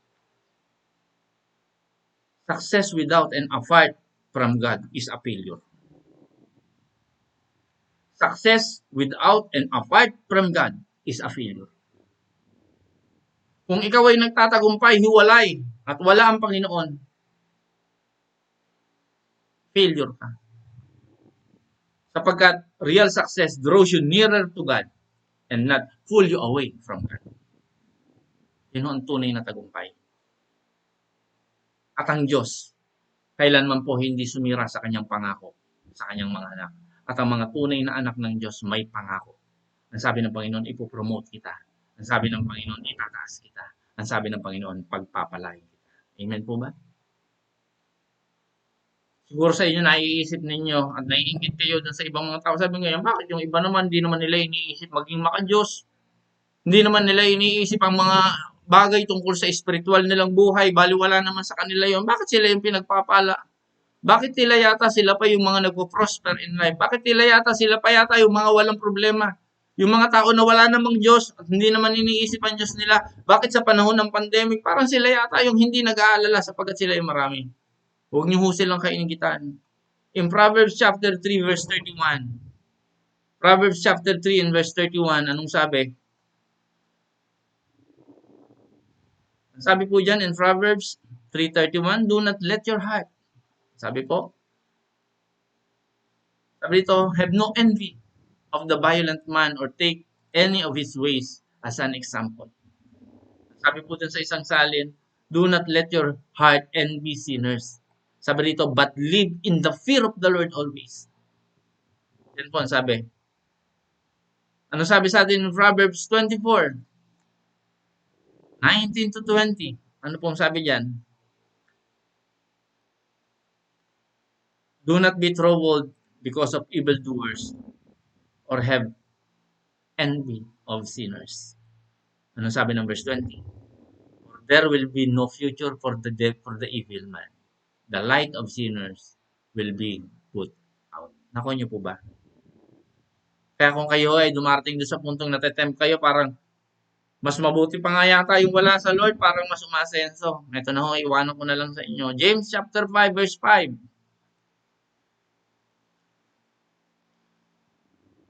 success without and apart from God is a failure. Success without and apart from God is a failure. Kung ikaw ay nagtatagumpay, hiwalay, at wala ang Panginoon, failure ka. Sapagkat real success draws you nearer to God and not pull you away from God. Yun ang tunay na tagumpay. At ang Diyos, kailanman po hindi sumira sa kanyang pangako sa kanyang mga anak. At ang mga tunay na anak ng Diyos may pangako. Ang sabi ng Panginoon, ipopromote kita. Ang sabi ng Panginoon, itataas kita. Ang sabi ng Panginoon, pagpapalain kita. Amen po ba? Siguro sa inyo naiisip ninyo at naiingit kayo dun sa ibang mga tao. Sabi ngayon, bakit yung iba naman, hindi naman nila iniisip maging maka-Diyos? Hindi naman nila iniisip ang mga bagay tungkol sa spiritual nilang buhay. Baliwala naman sa kanila yon. Bakit sila yung pinagpapala? Bakit tila yata sila pa yung mga nagpo-prosper in life? Bakit tila yata sila pa yata yung mga walang problema? Yung mga tao na wala namang Diyos at hindi naman iniisip ang Diyos nila, bakit sa panahon ng pandemic, parang sila yata yung hindi nag-aalala sapagkat sila yung marami. Huwag niyo ho silang kainigitan. In Proverbs chapter 3 verse 31, Proverbs chapter 3 and verse 31, anong sabi? Sabi po dyan in Proverbs 3:31, do not let your heart. Sabi po, sabi dito, have no envy of the violent man or take any of his ways as an example. Sabi po dun sa isang salin, do not let your heart envy sinners. Sabi dito, but live in the fear of the Lord always. Yan po ang sabi. Ano sabi sa atin in Proverbs 24:19-20? Ano po ang sabi diyan? Do not be troubled because of evildoers or have envy of sinners. Ano sabi ng verse 20? For there will be no future for the evil man. The light of sinners will be put out. Nakuha niyo po ba? Kaya kung kayo ay dumarating doon sa puntong natetempt kayo, parang mas mabuti pa nga yata yung wala sa Lord, parang mas umasenso. Ito na ho, iwanan ko na lang sa inyo. James chapter 5 verse 5.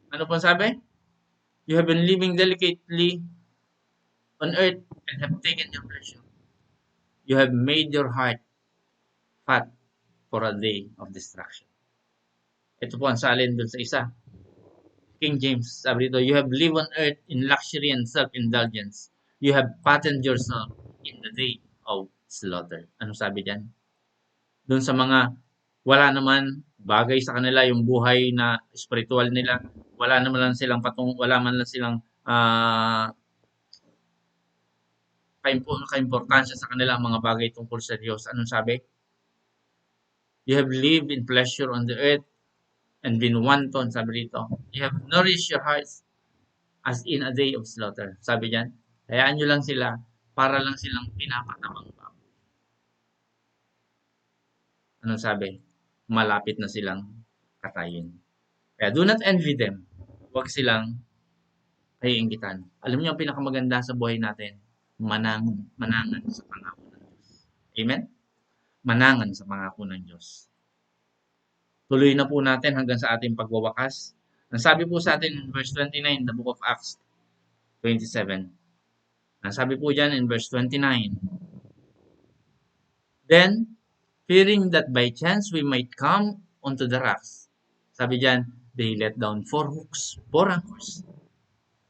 Ano po sabi? You have been living delicately on earth and have taken your pleasure. You have made your heart fat for a day of destruction. Ito po ang salin dun sa isa. King James, sabi dito, you have lived on earth in luxury and self-indulgence. You have fattened yourself in the day of slaughter. Ano sabi diyan? Doon sa mga wala naman bagay sa kanila yung buhay na spiritual nila, wala naman lang silang wala man lang silang kaimportansya sa kanila ang mga bagay tungkol sa Diyos. Anong sabi? You have lived in pleasure on the earth and been wanton, sabi dito. You have nourished your hearts as in a day of slaughter. Sabi diyan, hayaan nyo lang sila para lang silang pinapatamang baboy. Anong sabi? Malapit na silang katayin. Kaya do not envy them. Huwag silang paiinggitan. Alam niyo ang pinakamaganda sa buhay natin? Manangan sa pangako ng Diyos. Amen? Manangan sa pangako ng Diyos. Tuloy na po natin hanggang sa ating pagwawakas. Ang sabi po sa atin in verse 29, the book of Acts 27. Ang sabi po dyan in verse 29, then, fearing that by chance we might come onto the rocks, sabi dyan, they let down 4 hooks, 4 anchors,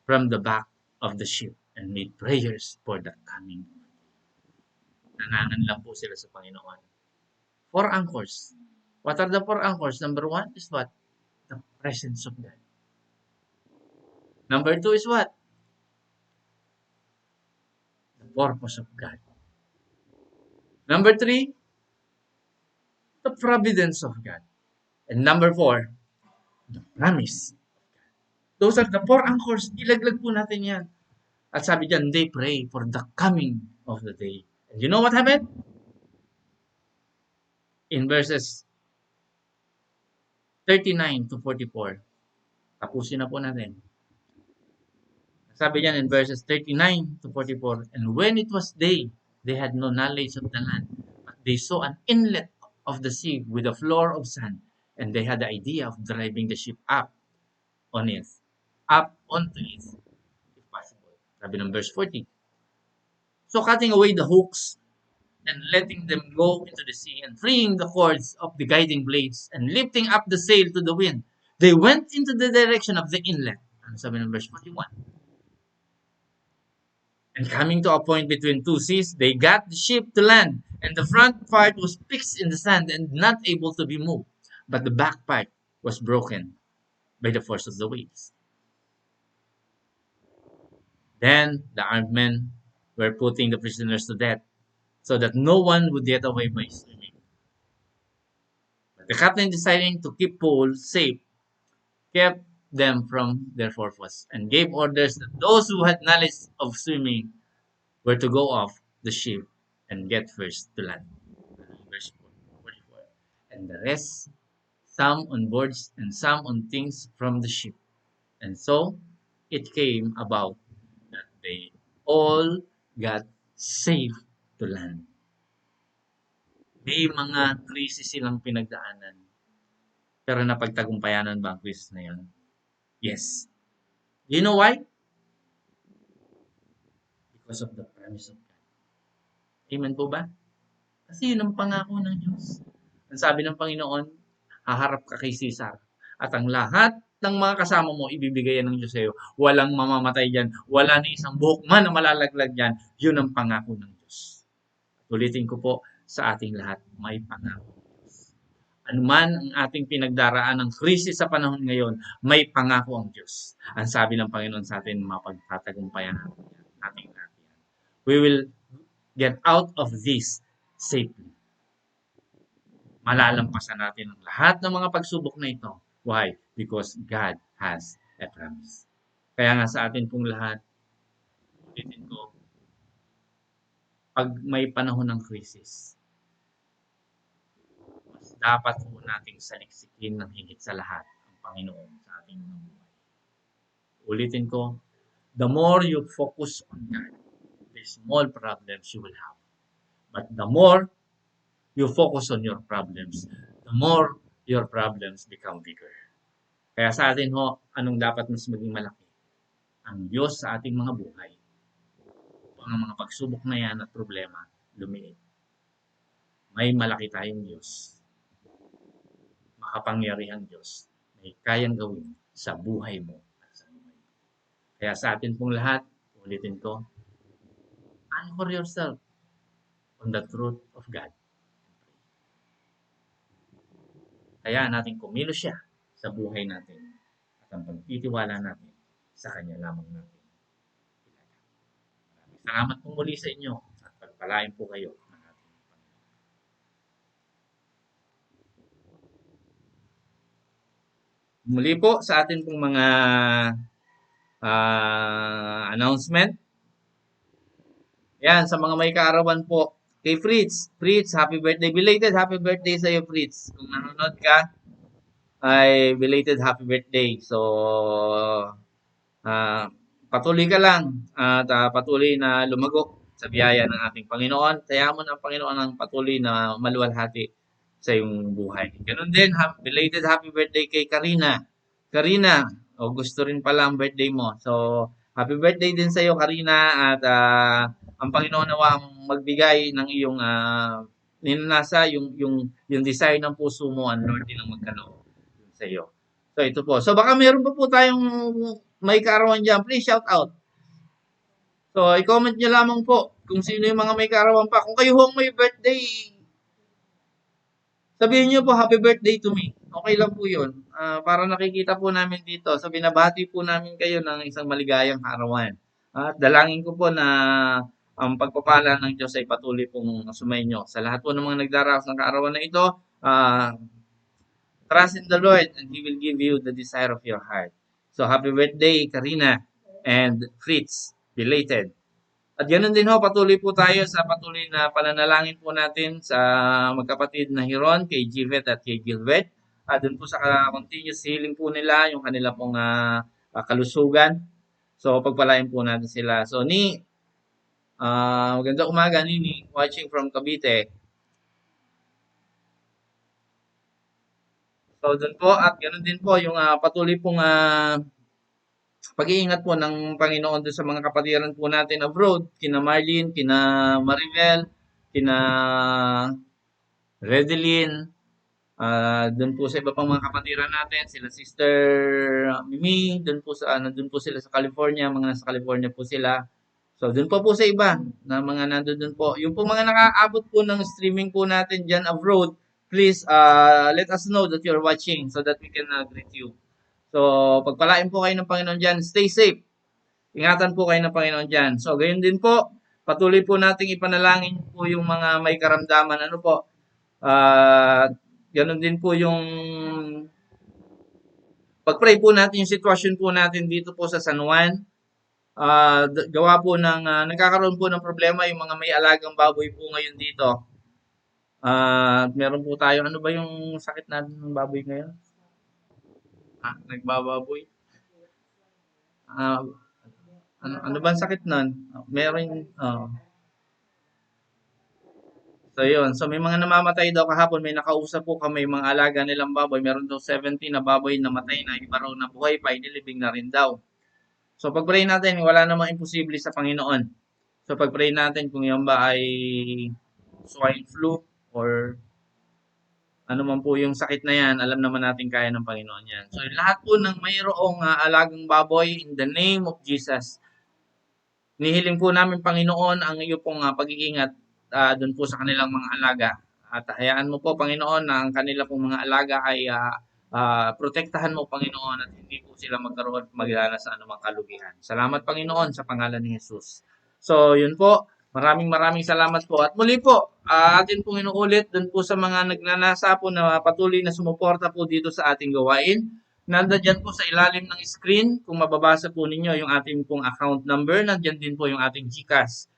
from the back of the ship and made prayers for the coming. Nanangan lang po sila sa Panginoon. 4 anchors. What are the 4 anchors? Number 1 is what? The presence of God. Number 2 is what? The purpose of God. Number 3, the providence of God. And number 4, the promise. Those are the 4 anchors. Ilaglag po natin yan. At sabi dyan, they pray for the coming of the day. And you know what happened? In verses 39-44. Tapusin na po natin. Sabi diyan in verses 39-44, and when it was day, they had no knowledge of the land, but they saw an inlet of the sea with a floor of sand, and they had the idea of driving the ship up onto it, if possible. Sabi ng verse 40. So cutting away the hooks and letting them go into the sea and freeing the cords of the guiding blades and lifting up the sail to the wind, they went into the direction of the inlet. Ano sabi ng verse 41? And coming to a point between 2 seas, they got the ship to land, and the front part was fixed in the sand and not able to be moved, but the back part was broken by the force of the waves. Then the armed men were putting the prisoners to death, so that no one would get away by swimming. But the captain, deciding to keep Paul safe, kept them from their purpose and gave orders that those who had knowledge of swimming were to go off the ship and get first to land. Verse 44. And the rest, some on boards and some on things from the ship. And so it came about that they all got safe to land. May mga krisis silang pinagdaanan. Pero napagtagumpayanan ba ang krisis na yun? Yes. Do you know why? Because of the promise of God. Amen po ba? Kasi yun ang pangako ng Diyos. Ang sabi ng Panginoon, haharap ka kay Caesar. At ang lahat ng mga kasama mo, ibibigay yan ng Diyos sa'yo. Walang mamamatay dyan. Wala ni isang buhok man na malalaglag dyan. Yun ang pangako ng Diyos. Ulitin ko po, sa ating lahat, may pangako. Anuman ang ating pinagdaraan ng krisis sa panahon ngayon, may pangako ang Diyos. Ang sabi ng Panginoon sa atin, mapagtatagumpayan natin yan. Ating natin. We will get out of this safely. Malalampasan natin ang lahat ng mga pagsubok na ito. Why? Because God has a promise. Kaya nga sa atin pong lahat, ulitin ko, pag may panahon ng krisis, mas dapat po nating saliksikin ng higit sa lahat ang Panginoon sa ating mga buhay. Ulitin ko, the more you focus on God, the small problems you will have. But the more you focus on your problems, the more your problems become bigger. Kaya sa atin ho, anong dapat mas maging malaki? Ang Diyos sa ating mga buhay. Ang mga pagsubok na yan at problema, lumiit. May malaki tayong Diyos. Makapangyarihang Diyos. May kayang gawin sa buhay mo at sa buhay mo. Kaya sa atin pong lahat, ulitin ko, anchor yourself on the truth of God. Kaya natin kumilos siya sa buhay natin at ang pagtitiwala natin sa Kanya lamang natin. Salamat po muli sa inyo at pagpalain po kayo ng ating Panginoon. Muli po sa atin pong mga announcement. Yan, sa mga may kaarawan po. Kay Fritz. Fritz, happy birthday. Belated happy birthday sa iyo, Fritz. Kung nanonood ka, ay belated happy birthday. So, patuloy ka lang at patuloy na lumago sa biyaya ng ating Panginoon. Kaya mo ng Panginoon ang patuloy na maluwalhati sa iyong buhay. Ganun din, belated happy birthday kay Karina. Karina, gusto rin pala ang birthday mo. So, happy birthday din sa iyo, Karina. At ang Panginoon nawa magbigay ng iyong ninanasa, yung desire ng puso mo, ang Lord din ang magkaloob sa iyo. So, ito po. So, baka meron pa po tayong may kaarawan dyan. Please shout out. So, i-comment nyo lamang po kung sino yung mga may kaarawan pa. Kung kayo hong may birthday, sabihin nyo po, happy birthday to me. Okay lang po yun. Para nakikita po namin dito. So, binabati po namin kayo ng isang maligayang kaarawan. At dalangin ko po na ang pagpapala ng Diyos ay patuloy pong sumainyo. Sa lahat po ng mga nagdaraos ng kaarawan na ito, trust in the Lord and He will give you the desire of your heart. So, happy birthday, Karina and Fritz, belated. At ganoon din ho, patuloy po tayo sa patuloy na pananalangin po natin sa magkapatid na Hiron, kay Jivet at kay Gilbert. Doon po sa continuous healing po nila, yung kanila pong kalusugan. So, pagpalain po natin sila. So, magandang umaga, Nini, watching from Cavite. So, doon po, at ganoon din po, yung patuloy pong pag-iingat po ng Panginoon doon sa mga kapatiran po natin abroad, kina Marlene, kina Maribel, kina Redeline, doon po sa iba pang mga kapatiran natin, sila Sister Mimi, doon po sila sa California, mga nasa California po sila. So, doon po sa iba na mga nandoon po. Yung po mga nakaabot po ng streaming po natin dyan abroad, please let us know that you're watching so that we can greet you. So, pagpalain po kayo ng Panginoon dyan. Stay safe. Ingatan po kayo ng Panginoon dyan. So, gayon din po, patuloy po nating ipanalangin po yung mga may karamdaman. Ano po? Ganon din po yung pag-pray po natin yung sitwasyon po natin dito po sa San Juan. Gawa po ng, nagkakaroon po ng problema yung mga may alagang baboy po ngayon dito. Meron po tayo, ano ba yung sakit natin ng baboy ngayon? Nagbababoy. Ano ba ang sakit nun? Meron, So, yun. So, may mga namamatay daw kahapon. May nakausap po kami, mga alaga nilang baboy. Meron daw 70 na baboy na matay na. Iba raw na buhay pa, inilibing na rin daw. So, pag-pray natin, wala namang imposible sa Panginoon. So pag-pray natin kung yan ba ay swine flu or ano man po yung sakit na yan, alam naman natin kaya ng Panginoon yan. So lahat po ng mayroong alagang baboy, in the name of Jesus, nihiling po namin Panginoon ang iyo pong pag-iingat doon po sa kanilang mga alaga. At hayaan mo po Panginoon na ang kanila pong mga alaga ay protektahan mo Panginoon at hindi po sila magkaroon at maglala sa anumang kalugihan. Salamat Panginoon sa pangalan ni Jesus. So yun po, maraming salamat po. At muli po, atin pong inuulit dun po sa mga nagnanasa po na patuloy na sumuporta po dito sa ating gawain. Nandiyan po sa ilalim ng screen, kung mababasa po ninyo yung ating pong account number, nandiyan din po yung ating GCash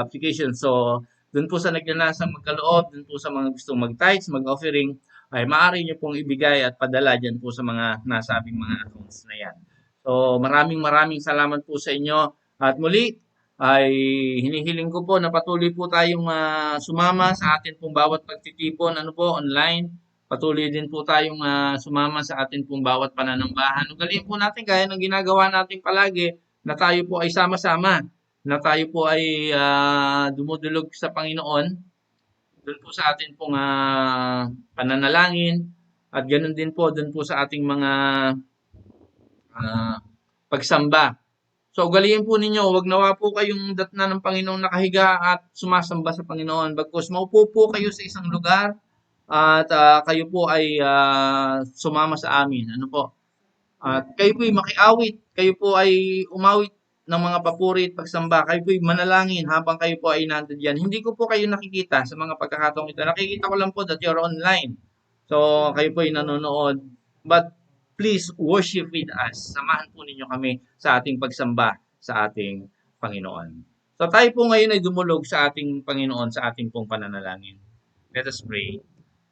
application. So, dun po sa nagnanasang magkaloob, dun po sa mga gustong mag-tithes, mag-offering, ay maaari nyo pong ibigay at padala dyan po sa mga nasabing mga accounts na yan. So, maraming salamat po sa inyo. At muli, ay hinihiling ko po na patuloy po tayong sumama sa atin pong bawat pagtitipon, online. Patuloy din po tayong sumama sa atin pong bawat pananambahan. Ugaliin po natin gaya ng ginagawa natin palagi na tayo po ay sama-sama, na tayo po ay dumudulog sa Panginoon doon po sa atin pong pananalangin at ganoon din po doon po sa ating mga pagsamba. So, ugaliin po ninyo, wag nawa po kayong datna ng Panginoon nakahiga at sumasamba sa Panginoon. Bagkus maupo po kayo sa isang lugar at kayo po ay sumama sa amin. Ano po? At kayo po ay makiawit, kayo po ay umawit ng mga papuri at pagsamba. Kayo po ay manalangin habang kayo po ay nandiyan. Hindi ko po kayo nakikita sa mga pagkakataong ito. Nakikita ko lang po that you're online. So, kayo po ay nanonood. But please worship with us. Samahan po ninyo kami sa ating pagsamba sa ating Panginoon. So tayo po ngayon ay dumulog sa ating Panginoon, sa ating pong pananalangin. Let us pray.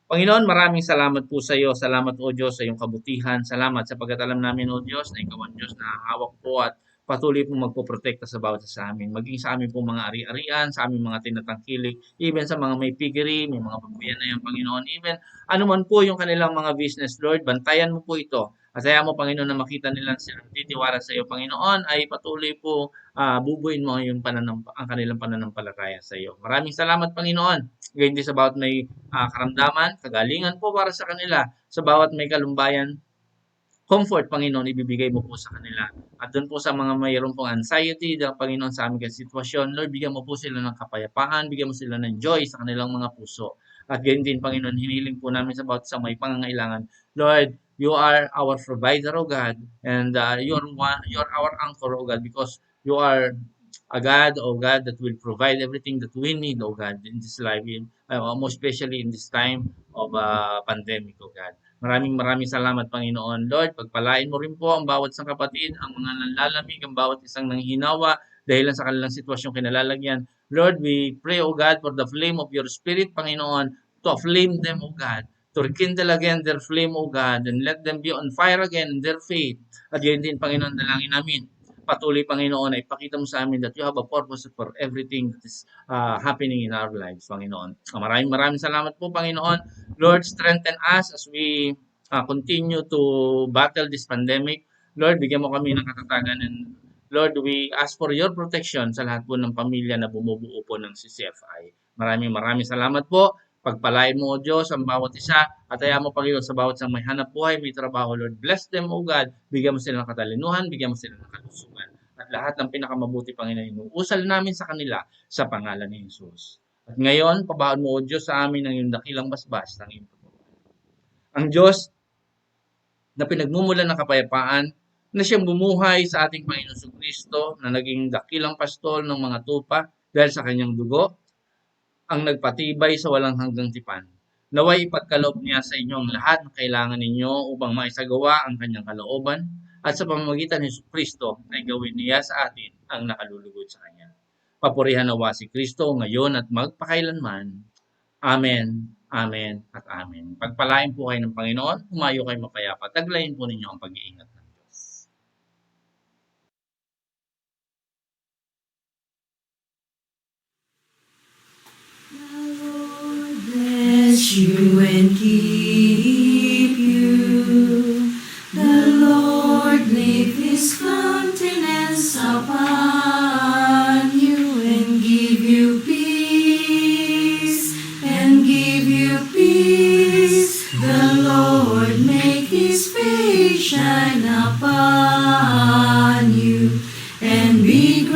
Panginoon, maraming salamat po sa iyo. Salamat o Diyos sa iyong kabutihan. Salamat sapagkat alam namin o Diyos na ikaw ang Diyos na hawak po at patuloy pong magpoprotekta sa bawat sa amin. Maging sa amin pong mga ari-arian, sa aming mga tinatangkilik, even sa mga may piggery, may mga pagbuyan na yung Panginoon, even anuman po yung kanilang mga business, Lord, bantayan mo po ito. At kaya mo, Panginoon, na makita nila silang titiwala sa iyo, Panginoon, ay patuloy po bubuin mo yung ang kanilang pananampalataya sa iyo. Maraming salamat, Panginoon. Ganyan din sa bawat may karamdaman, kagalingan po para sa kanila, sa bawat may kalumbayan, comfort, Panginoon, ibibigay mo po sa kanila. At doon po sa mga mayroon pong anxiety, Panginoon, sa aming sitwasyon, Lord, bigyan mo po sila ng kapayapaan, bigyan mo sila ng joy sa kanilang mga puso. At ganyan din, Panginoon, hiniling po namin sa bawat sa may pangangailangan. Lord, you are our provider, O God, and you're our anchor, O God, because you are a God, O God, that will provide everything that we need, O God, in this life, most especially in this time of pandemic, O God. Maraming salamat, Panginoon. Lord, pagpalain mo rin po ang bawat isang kapatid, ang mga nanlalamig, ang bawat isang nanghihinawa dahil sa kanilang sitwasyong kinalalagyan. Lord, we pray, O God, for the flame of your Spirit, Panginoon, to aflame them, O God, to rekindle again their flame, O God, and let them be on fire again in their faith. At yun din, Panginoon, dalangin namin. Patuloy, Panginoon, ay ipakita mo sa amin that you have a purpose for everything that is happening in our lives, Panginoon. Maraming salamat po, Panginoon. Lord, strengthen us as we continue to battle this pandemic. Lord, bigyan mo kami ng katatagan. And Lord, we ask for your protection sa lahat po ng pamilya na bumubuo po ng CCFI. Maraming salamat po. Pagpalain mo, O Diyos, ang bawat isa. At ayaw mo, Panginoon, sa bawat isang may hanap buhay, may trabaho, Lord. Bless them, O God. Bigyan mo sila ng katalinuhan, bigyan mo sila ng kalusugan. At lahat ng pinakamabuti, Panginoon, usal namin sa kanila sa pangalan ni Jesus. At ngayon, pabaon mo, O Diyos, sa amin ng iyong dakilang basbas ng iyong pagpapala. Ang Diyos na pinagmumulan ng kapayapaan, na siyang bumuhay sa ating Panginoon Kristo, na naging dakilang pastol ng mga tupa dahil sa kanyang dugo, ang nagpatibay sa walang hanggang tipan. Naway ipagkaloob niya sa inyo ang lahat ng kailangan ninyo upang maisagawa ang kanyang kalooban at sa pamamagitan ni Kristo ay gawin niya sa atin ang nakalulugod sa kanya. Papurihan nawa si Kristo ngayon at magpakailanman. Amen, amen, at amen. Pagpalain po kayo ng Panginoon, humayo kayo mapayapa. Taglayin po ninyo ang pag-iingat ng Diyos. Bless you and keep you. The Lord lift his countenance upon you and be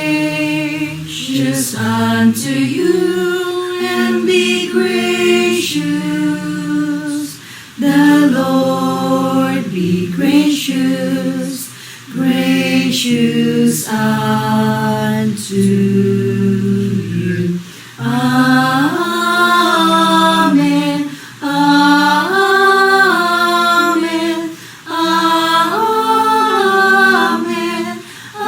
gracious unto you, and be gracious. The Lord be gracious, gracious unto you. Amen. Amen. Amen. Amen. Amen. Amen.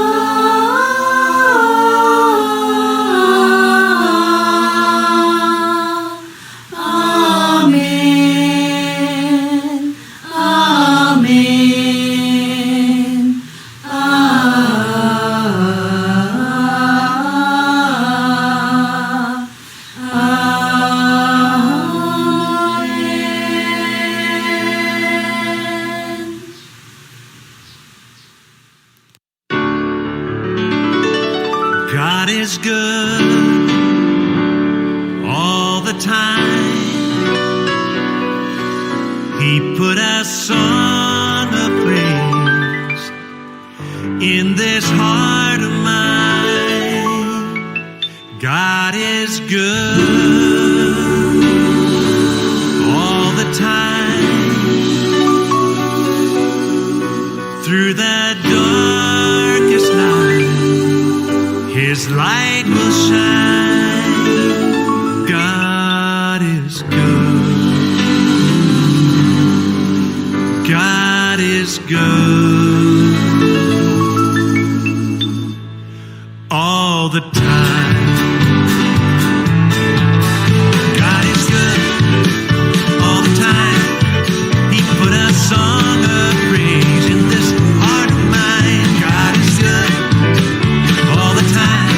God is good all the time. He put a song of praise in this heart of mine. God is good all the time. Through the darkest night, His light will shine. God is good. God is good all the time. God is good all the time. He put a song of praise in this heart of mine. God is good all the time.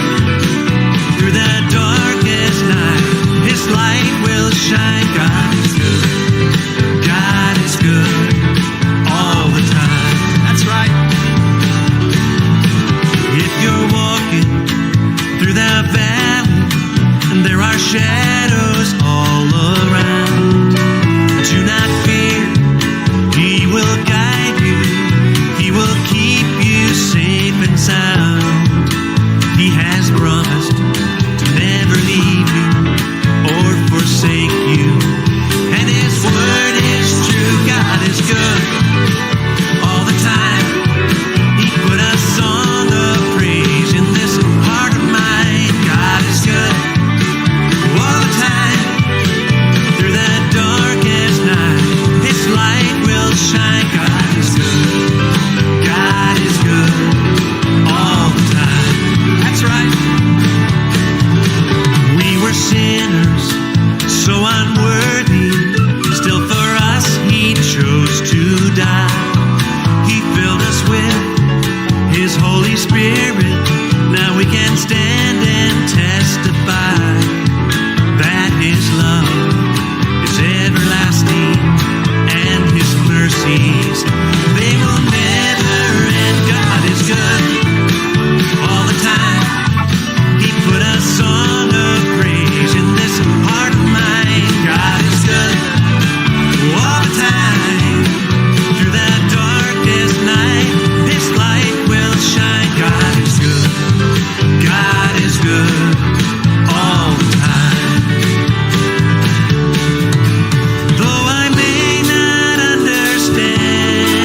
Through the darkest night, His light will shine. God is good. God is good all the time. That's right. If you're walking through the valley and there are shadows all around, do not fear. He will guide you. He will keep you safe and sound. He has promised to never leave you or forsake you. And His word is true. God is good all the time. He put a song of praise in this heart of mine. God is good all the time. Through the darkest night, His light will shine. God is good. God is good all the time. That's right. We were sinners, so unworthy. Still for us He chose to die. He filled us with His Holy Spirit. Now we can stand and testify that His love is everlasting and His mercies, they will never end. God is good all the time. He put a song of praise in this heart of mine. God is good all the time. Through the darkest night, His light will shine. God is good. God is good all the time. Though I may not understand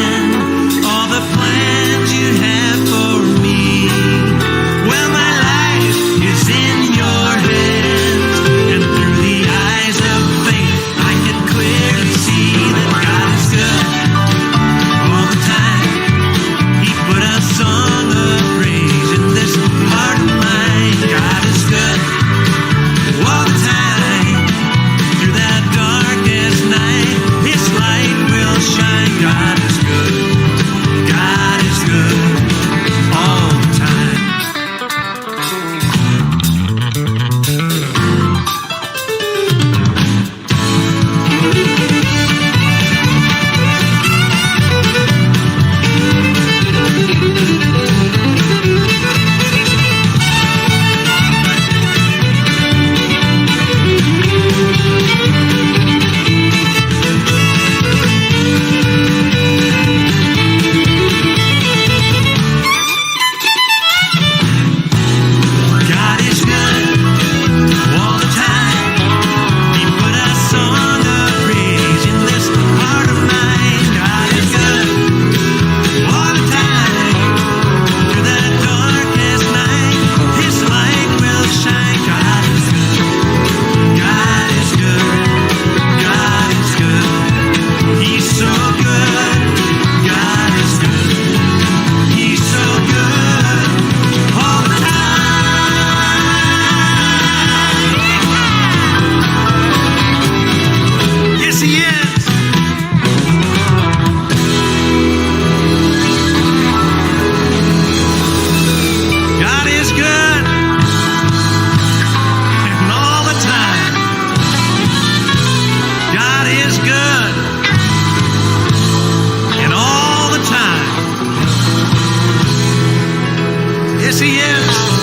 Yes, he is.